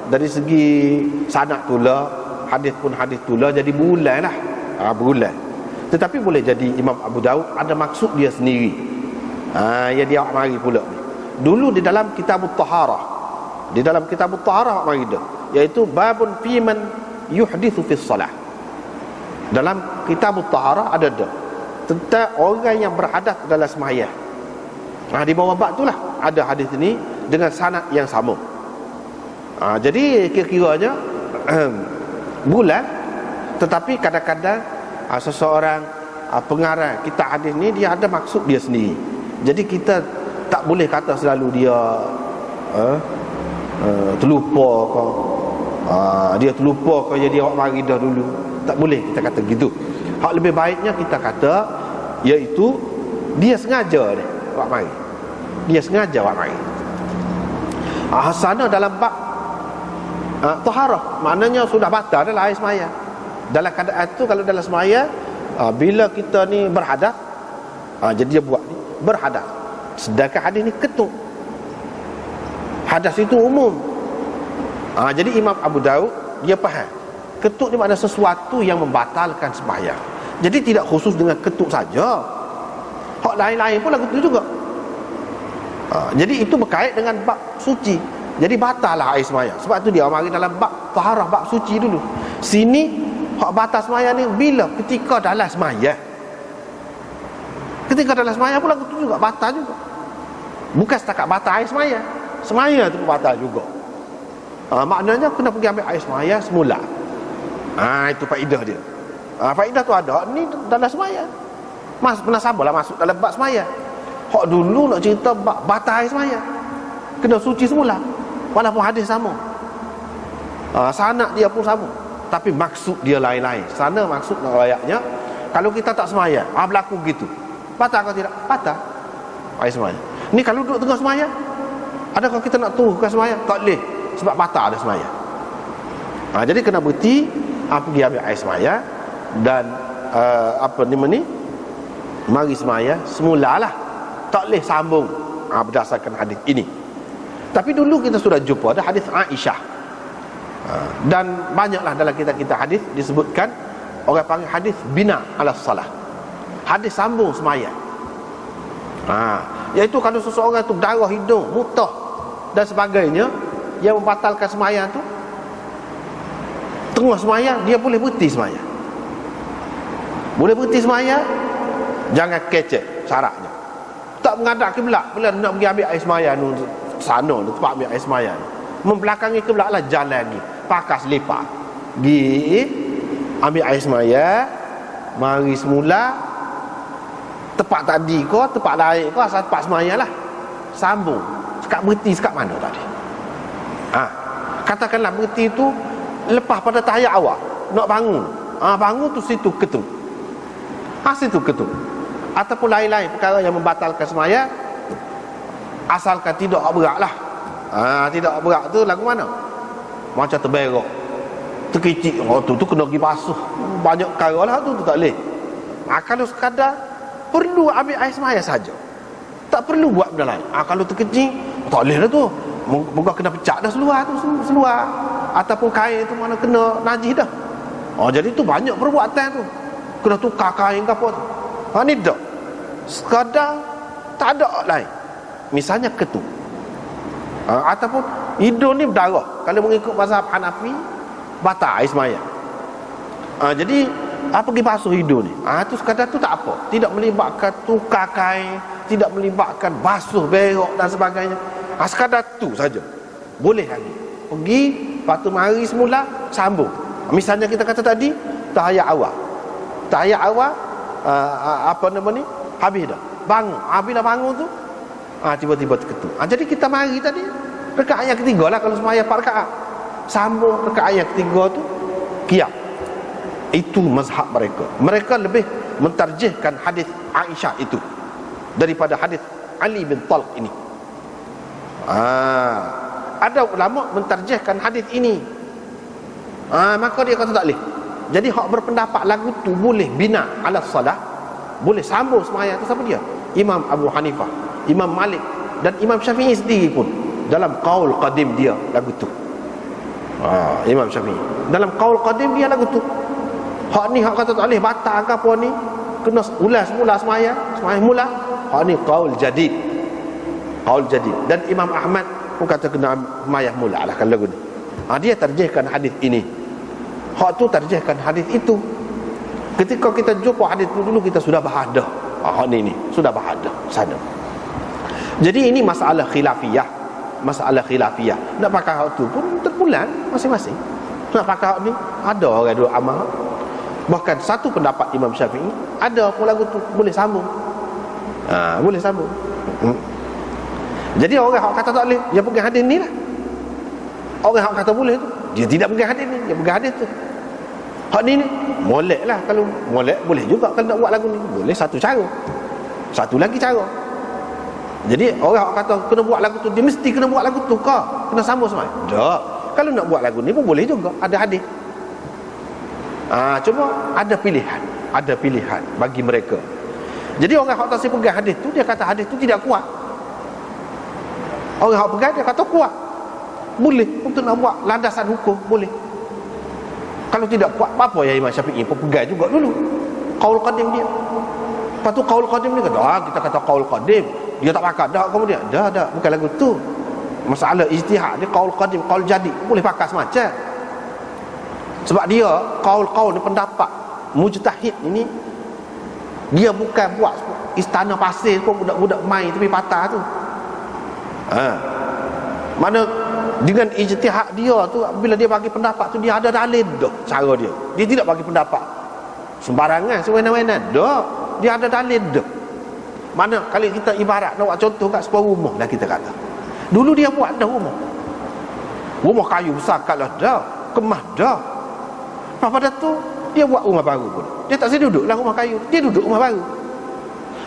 dari segi sanad pula, hadis pun hadis pula, jadi bulan lah. Bulan. Tetapi boleh jadi Imam Abu Daud ada maksud dia sendiri. Ya dia buat mari pula ni. Dulu di dalam Kitabut Taharah, di dalam Kitabut Taharah mari dah, iaitu babun fi man yuhdithu fi shalah. Dalam Kitabut Taharah ada dah tentang orang yang berhadas dalam sembahyang. Di bawah bab itulah ada hadis ini dengan sanad yang sama. Jadi kira-kiranya bulan, tetapi kadang-kadang seseorang pengarang kitab hadis ni dia ada maksud dia sendiri. Jadi kita tak boleh kata selalu dia terlupa ke, dia terlupa ke, jadi awak mari dah dulu. Tak boleh kita kata gitu. Hak lebih baiknya kita kata iaitu dia sengaja ni awak mari. Dia sengaja awak mari. Sana dalam bab taharah, maknanya sudah batal dalam air sembahyang. Dalam keadaan tu kalau dalam sembahyang bila kita ni berhadas, jadi dia buat ni berhadas. Sedangkan hadis ni ketut. Hadas itu umum. Jadi Imam Abu Daud dia faham ketut ni makna sesuatu yang membatalkan sembahyang. Jadi tidak khusus dengan ketut saja. Hak lain-lain pun lagu tu juga. Jadi itu berkait dengan bab suci. Jadi batal lah air semaya. Sebab tu dia mari dalam bab taharah, bab suci dulu. Sini hak batal semaya ni bila ketika dalam semaya. Ketika dalam semaya pula itu juga batal juga. Bukan setakat batal air semaya. Semaya tu batal juga. Maknanya kena pergi ambil air semaya semula. Itu faedah dia. Faedah tu ada ni dalam semaya. Pernah sabarlah masuk dalam bab semaya. Hak dulu nak cerita bab batal air semaya. Kena suci semula. Walaupun hadis sama. Sanad dia pun sama. Tapi maksud dia lain-lain. Sana maksud nak ayatnya, kalau kita tak semaya, berlaku gitu. Batal atau tidak? Batal air semaya. Ni kalau duduk tengah semaya, adakah kita nak turunkan semaya? Tak boleh. Sebab batal ada semaya. Jadi kena berhenti, pergi ambil air semaya. Dan mari semaya semulalah. Tak boleh sambung berdasarkan hadis ini. Tapi dulu kita sudah jumpa ada hadis Aisyah. Dan banyaklah dalam kitab-kitab hadis disebutkan, orang panggil hadis bina ala salah. Hadis sambung semaya. Iaitu kalau seseorang tu darah hidung, mutah dan sebagainya yang membatalkan semaya tu, tengah semaya dia boleh berhenti semaya. Boleh berhenti semaya, jangan kecek syaratnya. Tak menghadap kiblat bila nak pergi ambil air semaya tu, sana tu tempat ambil air semaya tu. Membelakangi kiblat lah, jalan lagi, pakai selipar pergi ambil air semaya, mari semula tempat tadi ko, tempat lain ko, asal tempat semaya lah, sambung. Sekat berhenti sekat mana tadi? Katakanlah berhenti tu lepas pada tahiyat awal nak bangun. Bangun tu situ ketuk. Situ ketuk. Ataupun lain-lain perkara yang membatalkan semaya, asalkan tidak berat lah. Tidak berat tu lagu mana? Macam terberak, terkicik, tu kena pergi basuh. Banyak perkara lah tu tak boleh. Kalau sekadar perlu ambil air semaya saja, tak perlu buat benda lain. Kalau terkecik, tak boleh lah tu. Moga kena pecah dah seluar tu, seluar ataupun kain tu mana kena najis dah. Jadi tu banyak perbuatan tu. Kena tukar kain ke apa tu. Ni tak. Sekadar tak ada lain. Misalnya ketuk. Ataupun hidung ni berdarah. Kalau mengikut mazhab Hanafi, batal air semaya. Jadi pergi basuh hidung ni. Tu sekadar tu tak apa. Tidak melibatkan tukar kain, tidak melibatkan basuh berok dan sebagainya. Sekadar tu saja. Boleh lagi. Pergi, lepas tu mari semula, sambung. Misalnya kita kata tadi, tahiyat awal. Tahiyat awal, habis dah. Bangun. Bila bangun tu, tiba-tiba terketuk. Jadi kita mari tadi, rakaat yang ketiga lah kalau semaya 4 rakaat. Sambung rakaat yang ketiga tu, qiyam. Itu mazhab mereka. Mereka lebih mentarjihkan hadis Aisyah itu daripada hadis Ali bin Talq ini. Ada ulama mentarjihkan hadis ini. Maka dia kata tak boleh. Jadi hak berpendapat lagu tu boleh bina ala salah, boleh sambung semaya tu siapa dia? Imam Abu Hanifah, Imam Malik dan Imam Syafi'i sendiri pun dalam qaul qadim dia lagu tu. Imam Syafi'i dalam qaul qadim dia lagu tu. Hak ni hak kata tak boleh batal ke apa ni, kena ulas semula semaya mula. Hak ni qaul jadid. Qaul jadid. Dan Imam Ahmad pun kata kena semaya mula lah kalau lagu ni. Dia tarjihkan hadis ini. Hak tu tarjihkan hadis itu. Ketika kita jumpa hadis itu dulu, kita sudah berhadah. Hak ni sudah berhadah sana. Jadi ini masalah khilafiyah. Masalah khilafiyah. Nak pakai hak tu pun terpulang masing-masing. Nak pakai hak ni, ada orang duk amal. Bahkan satu pendapat Imam Syafi'i, ada pun lagu tu boleh sambung. Boleh sambung. Jadi orang hak kata tak boleh, dia pegang hadis ni lah. Orang hak kata boleh tu, dia tidak pegang hadis ni, dia pegang hadis tu. Hak ni molek lah. Kalau molek boleh juga kalau nak buat lagu ni. Boleh satu cara. Satu lagi cara. Jadi orang hak kata kena buat lagu tu, dia mesti kena buat lagu tu ke? Kena sambung semua? Tak. Kalau nak buat lagu ni pun boleh juga, ada hadis. Cuma ada pilihan. Ada pilihan bagi mereka. Jadi orang hak tak pegang hadis tu, dia kata hadis tu tidak kuat. Orang hak pegang, dia kata kuat. Boleh untuk nak buat landasan hukum, boleh. Kalau tidak kuat, apa yang Imam Syafi'i pun pegang juga dulu qaul qadim dia. Lepas tu qaul qadim ni kata, kita kata qaul qadim, dia tak pakai dah kemudian. Dah, bukan lagu tu. Masalah ijtihad ni qaul qadim, qaul jadi boleh pakai semacam. Sebab dia qaul ni pendapat mujtahid ini dia bukan buat istana pasir pun budak-budak main tepi patah tu. Mana dengan ijtihad dia tu, bila dia bagi pendapat tu dia ada dalil dah cara dia. Dia tidak bagi pendapat sembarangan, sewenang-wenang. Dah, dia ada dalil dah. Mana kalau kita ibarat nak buat contoh kat sebuah rumah lah kita kata. Dulu dia buat dah rumah kayu besar kalau dah, kemah dah. Pada tu dia buat rumah baru pun. Dia tak sedar duduk lah rumah kayu, dia duduk rumah baru.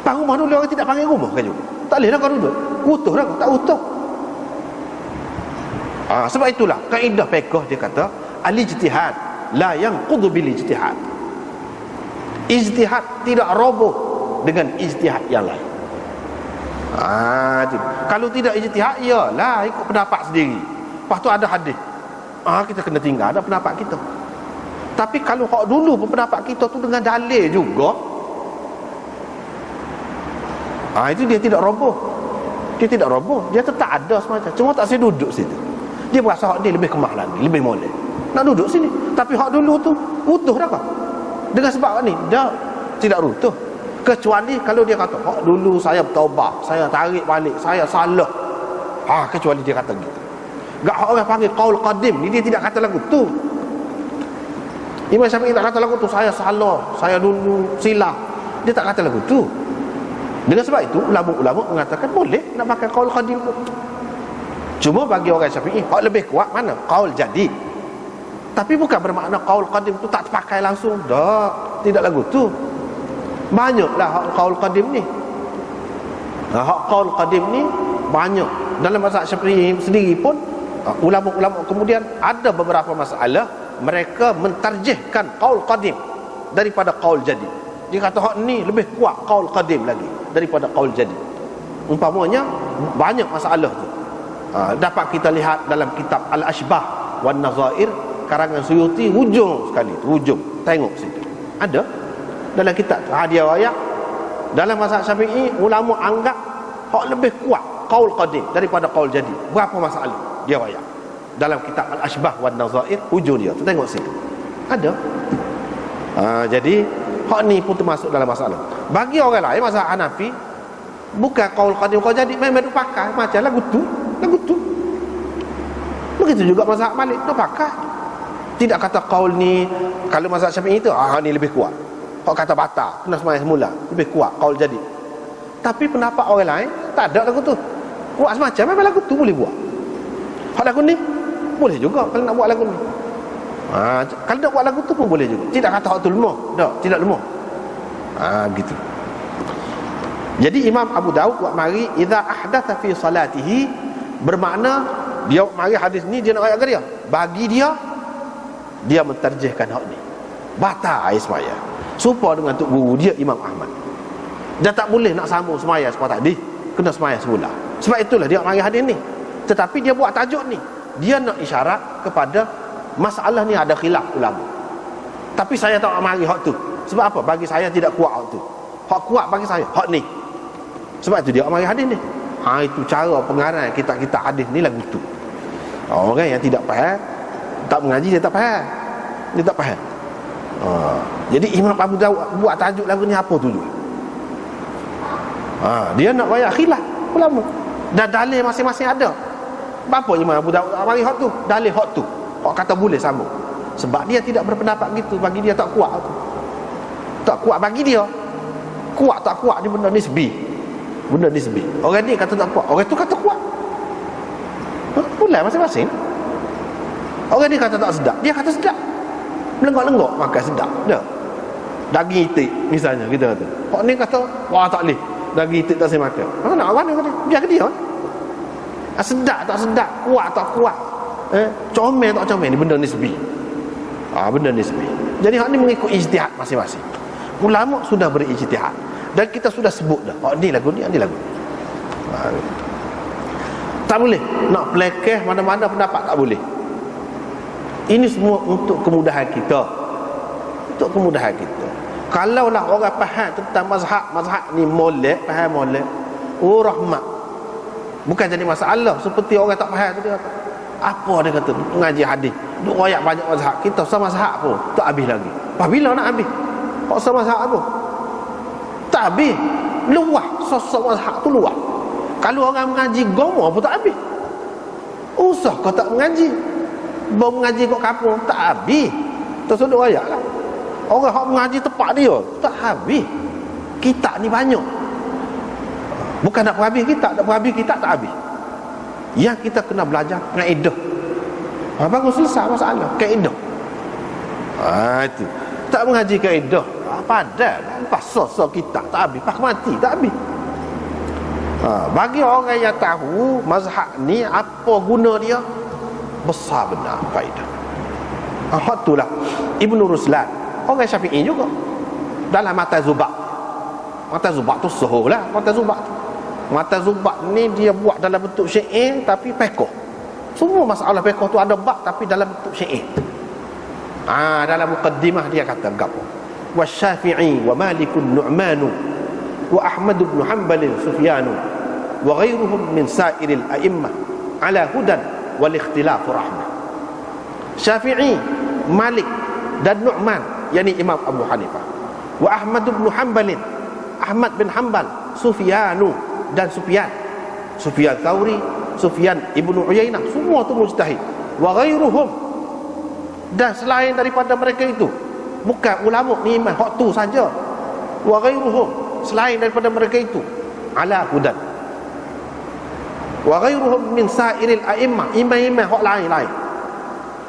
Rumah dulu orang tidak panggil rumah kayu. Tak boleh lah kau duduk. Utuh lah kau, tak utuh. Sebab itulah kaedah fiqh dia kata al-ijtihad la yanqudu bil ijtihad. Ijtihad tidak roboh dengan ijtihad yang lain. Kalau tidak ijtihad, iyalah ikut pendapat sendiri. Lepas tu ada hadis, kita kena tinggal ada pendapat kita. Tapi kalau hak dulu pendapat kita tu dengan dalil juga, itu dia tidak roboh. Dia tidak roboh, dia tetap ada semacam. Cuma tak saya duduk situ. Dia berasa hak dia lebih kemah lagi, lebih molek. Nak duduk sini. Tapi hak dulu tu utuh dah kau. Dengan sebab ni dah tidak utuh. Kecuali kalau dia kata hak dulu saya bertaubat, saya tarik balik, saya salah. Kecuali dia kata gitu. Gak hak orang panggil qaul qadim ni dia tidak kata lagu tu. Imam Syafi'i tak kata lagu tu saya salah, saya dulu silap. Dia tak kata lagu tu. Dengan sebab itu ulama-ulama mengatakan boleh nak pakai qaul qadim tu. Cuma bagi orang Syafi'i hak lebih kuat mana? Qaul jadi. Tapi bukan bermakna qaul qadim tu tak terpakai langsung. Dah, tidak lagu tu. Banyaklah hak qaul qadim ni. Hak qaul qadim ni banyak. Dalam mazhab Syafi'i sendiri pun ulama-ulama kemudian ada beberapa masalah mereka mentarjihkan qaul qadim daripada qaul jadi. Dia kata hak ni lebih kuat qaul qadim lagi daripada qaul jadi. Umpamanya banyak masalah tu. Dapat kita lihat dalam kitab Al-Ashbah wan Nazair karangan Suyuti, hujung sekali tu, hujung. Tengok situ. Ada dalam kitab Hadiah Raya. Dalam mazhab Syafi'i ulama anggap hak lebih kuat qaul qadim daripada qaul jadi. Berapa masalah dia raya dalam kitab Al-Ashbah wan Nazair, hujung dia tu, tengok situ. Ada. Jadi hak ni pun termasuk dalam masalah. Bagi orang lain mazhab Hanafi bukan qaul qadim qaul jadi, memang dia pakai macam lagu tu. Begitu juga mazhab Malik, dia pakai. Tidak kata qaul ni, kalau mazhab Syafi'i itu ni lebih kuat. Hak kata batal, kena sembahyang semula, lebih kuat qaul jadi. Tapi pendapat orang lain tak ada lagu tu. Kuat semacam, memang lagu tu boleh buat. Hak lagu ni boleh juga kalau nak buat lagu ni. Kalau nak buat lagu tu pun boleh juga. Tidak kata hak tu lemah. Tak, tidak lemah. Gitu. Jadi Imam Abu Daud buat mari idza ahdatha fi salatihi, bermakna dia mari hadis ni dia nak ayat dia. Bagi dia mentarjihkan hak ni. Batal air semaya. Serupa dengan tok guru dia Imam Ahmad. Dia tak boleh nak sambung semaya seperti tadi. Kena semaya semula. Sebab itulah dia mari hadis ni. Tetapi dia buat tajuk ni. Dia nak isyarat kepada masalah ni ada khilaf ulama. Tapi saya tak mari hak tu. Sebab apa? Bagi saya tidak kuat hak tu. Hak kuat bagi saya hak ni. Sebab itu dia mari hadis ni. Itu cara pengarang kitab-kitab hadis ni lagu tu. Orang yang tidak faham, tak mengaji, dia tak faham. Dia tak faham. Jadi Imam Abu Daud buat tajuk lagu ni apa tujuan? Dia nak bayar khilaf ulama. Dan dalil masing-masing ada. Apa Imam Abu Daud mari hak tu? Dalil hak tu. Hak kata boleh sambung. Sebab dia tidak berpendapat gitu. Bagi dia tak kuat tu. Tak kuat bagi dia. Kuat tak kuat ni benda nisbi. Benda nisbi. Orang ni kata tak kuat, orang tu kata kuat. Pula masing-masing. Orang ni kata tak sedap, dia kata sedap. Melenggak-lenggak makan sedap. Dah. Daging itik misalnya kita kata. Hak ni kata wah tak boleh. Daging itik tak saya makan. Nak awak kata biar ke dia. Sedap tak sedap, kuat tak kuat. Comel tak comel ni benda nisbi. Benda nisbi. Jadi hak ni mengikut ijtihad masing-masing. Ulama sudah berijtihad dan kita sudah sebut dah. Ni lagu ni, ni lagu. Tak boleh nak pelekeh mana-mana pendapat, tak boleh. Ini semua untuk kemudahan kita. Untuk kemudahan kita. Kalaulah orang faham tentang mazhab ni molek, faham molek, Oh rahmat. Bukan jadi masalah seperti orang tak faham tu dia kata. Apa dia kata mengaji hadis. Duk royak banyak mazhab. Kita sama mazhab pun tak habis lagi. Apabila nak habis? Kau sama mazhab apa? Tak habis. Luah sosok mazhab tu luah. Kalau orang mengaji agama pun tak habis. Usah kau tak mengaji. Baru mengaji kau kampung tak habis. Tersudut royak lah. Orang hak mengaji tepat dia tak habis. Kitab ni banyak. Bukan nak habis kitab, tak habis. Yang kita kena belajar kaedah. Bagus selesai masalah kaedah. Itu. Tak mengaji kaedah. Padahal pasal kitab tak habis, pak mati tak habis. Bagi orang yang tahu mazhab ni apa guna dia, besar benar faedah. Itulah Ibn Ruslan, orang Syafi'i juga. Dalam Mata Zubak. Mata Zubak tu soh lah. Mata Zubak ni dia buat dalam bentuk syair tapi pekoh. Semua masalah pekoh tu ada bab tapi dalam bentuk syair. Dalam muqaddimah dia kata gapo. Wa Syafi'i wa Malikun Nu'manu wa Ahmad bin Hanbal Sufyanu wa ghairuhum min sa'iril a'immah ala hudan wal ikhtilaf rahmah. Syafi'i, Malik dan Nu'man, yakni Imam Abu Hanifah, wa Ahmad bin Hanbal, Ahmad bin Hanbal, Sufyanu dan Sufyan Tsauri, Sufyan Ibnu Uyainah, semua tu mujtahid. Wa ghairuhum, dan selain daripada mereka itu, bukan ulama ni imam hak tu saja. Wa ghairuhum, selain daripada mereka itu, ala hudan. Wa ghairuhum min sa'iril a'immah, imam-imam hak lain-lain.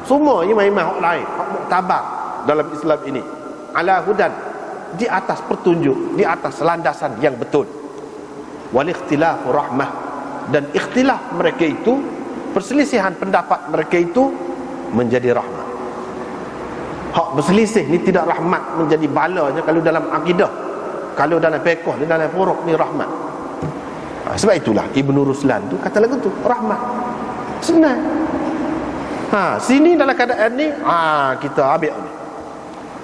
Semua imam-imam hak lain, hak muktabar dalam Islam ini, ala hudan, di atas petunjuk, di atas landasan yang betul. Wal ikhtilafu rahmah, dan ikhtilaf mereka itu, perselisihan pendapat mereka itu menjadi rahmat. Hak berselisih ni tidak rahmat, menjadi balanya kalau dalam akidah, kalau dalam fiqh, dalam furuq ni rahmat. Sebab itulah Ibn Ruslan tu kata lagu tu rahmat. Senang. Sini dalam keadaan ni kita ambil ni.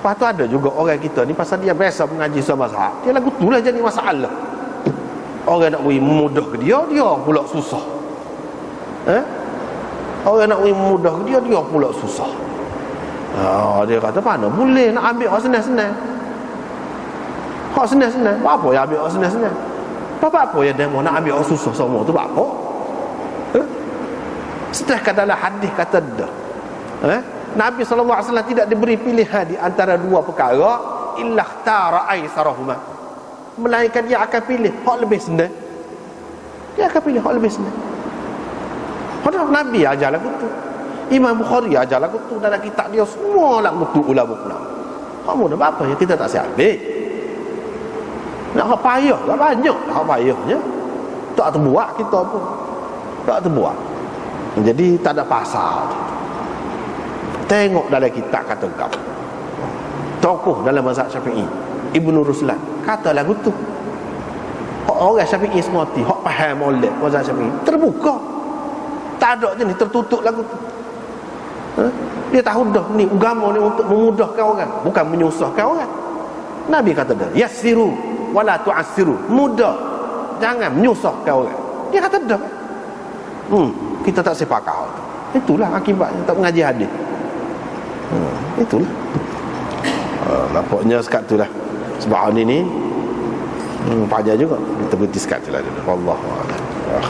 Lepas tu ada juga orang kita ni pasal dia biasa mengaji sama mazhab, dia lagu tu lah jadi masalah. Orang nak beri mudah ke dia pula susah. Orang nak beri mudah ke dia pula susah. Dia kata mana boleh nak ambil hak senang-senang. Hak senang-senang, apa yang ambil hak senang-senang? Apa yang demo nak ambil hak susah semua tu apa? Sedangkan dalam hadis kata dah, Nabi SAW tidak diberi pilihan di antara dua perkara, illa ikhtara aisarahuma, melainkan dia akan pilih hak lebih senang. Dia akan pilih hak lebih senang. Padahal Nabi ajar lagu tu, Imam Bukhari ajar lagu tu, dalam kitab dia semua lagu tu ulama-ulama. Kamu dah apa yang kita tak siap ambil. Nak hak payah tak banyak hak payahnya. Tak terbuat kita pun. Tak terbuat. Jadi tak ada pasal. Tengok dalam kitab kata kau. Tokoh dalam mazhab Syafi'i, Ibn Ruslan kata lagu tu. Orang Syafi'i semua hati, hak faham molek mazhab Syafi'i, terbuka. Tak ada je ni tertutup lagu tu. Dia tahu dah ni agama ni untuk memudahkan orang, bukan menyusahkan orang. Nabi kata dah, yassiru wala tu'assiru, mudah, jangan menyusahkan orang. Dia kata dah. Kita tak sepakat tu. Itulah akibatnya tak mengaji hadis. Itulah. Nampaknya sekat tu lah. Sebab ni panjang juga. Kita berhenti sekat tu lah. Wallahu a'lam.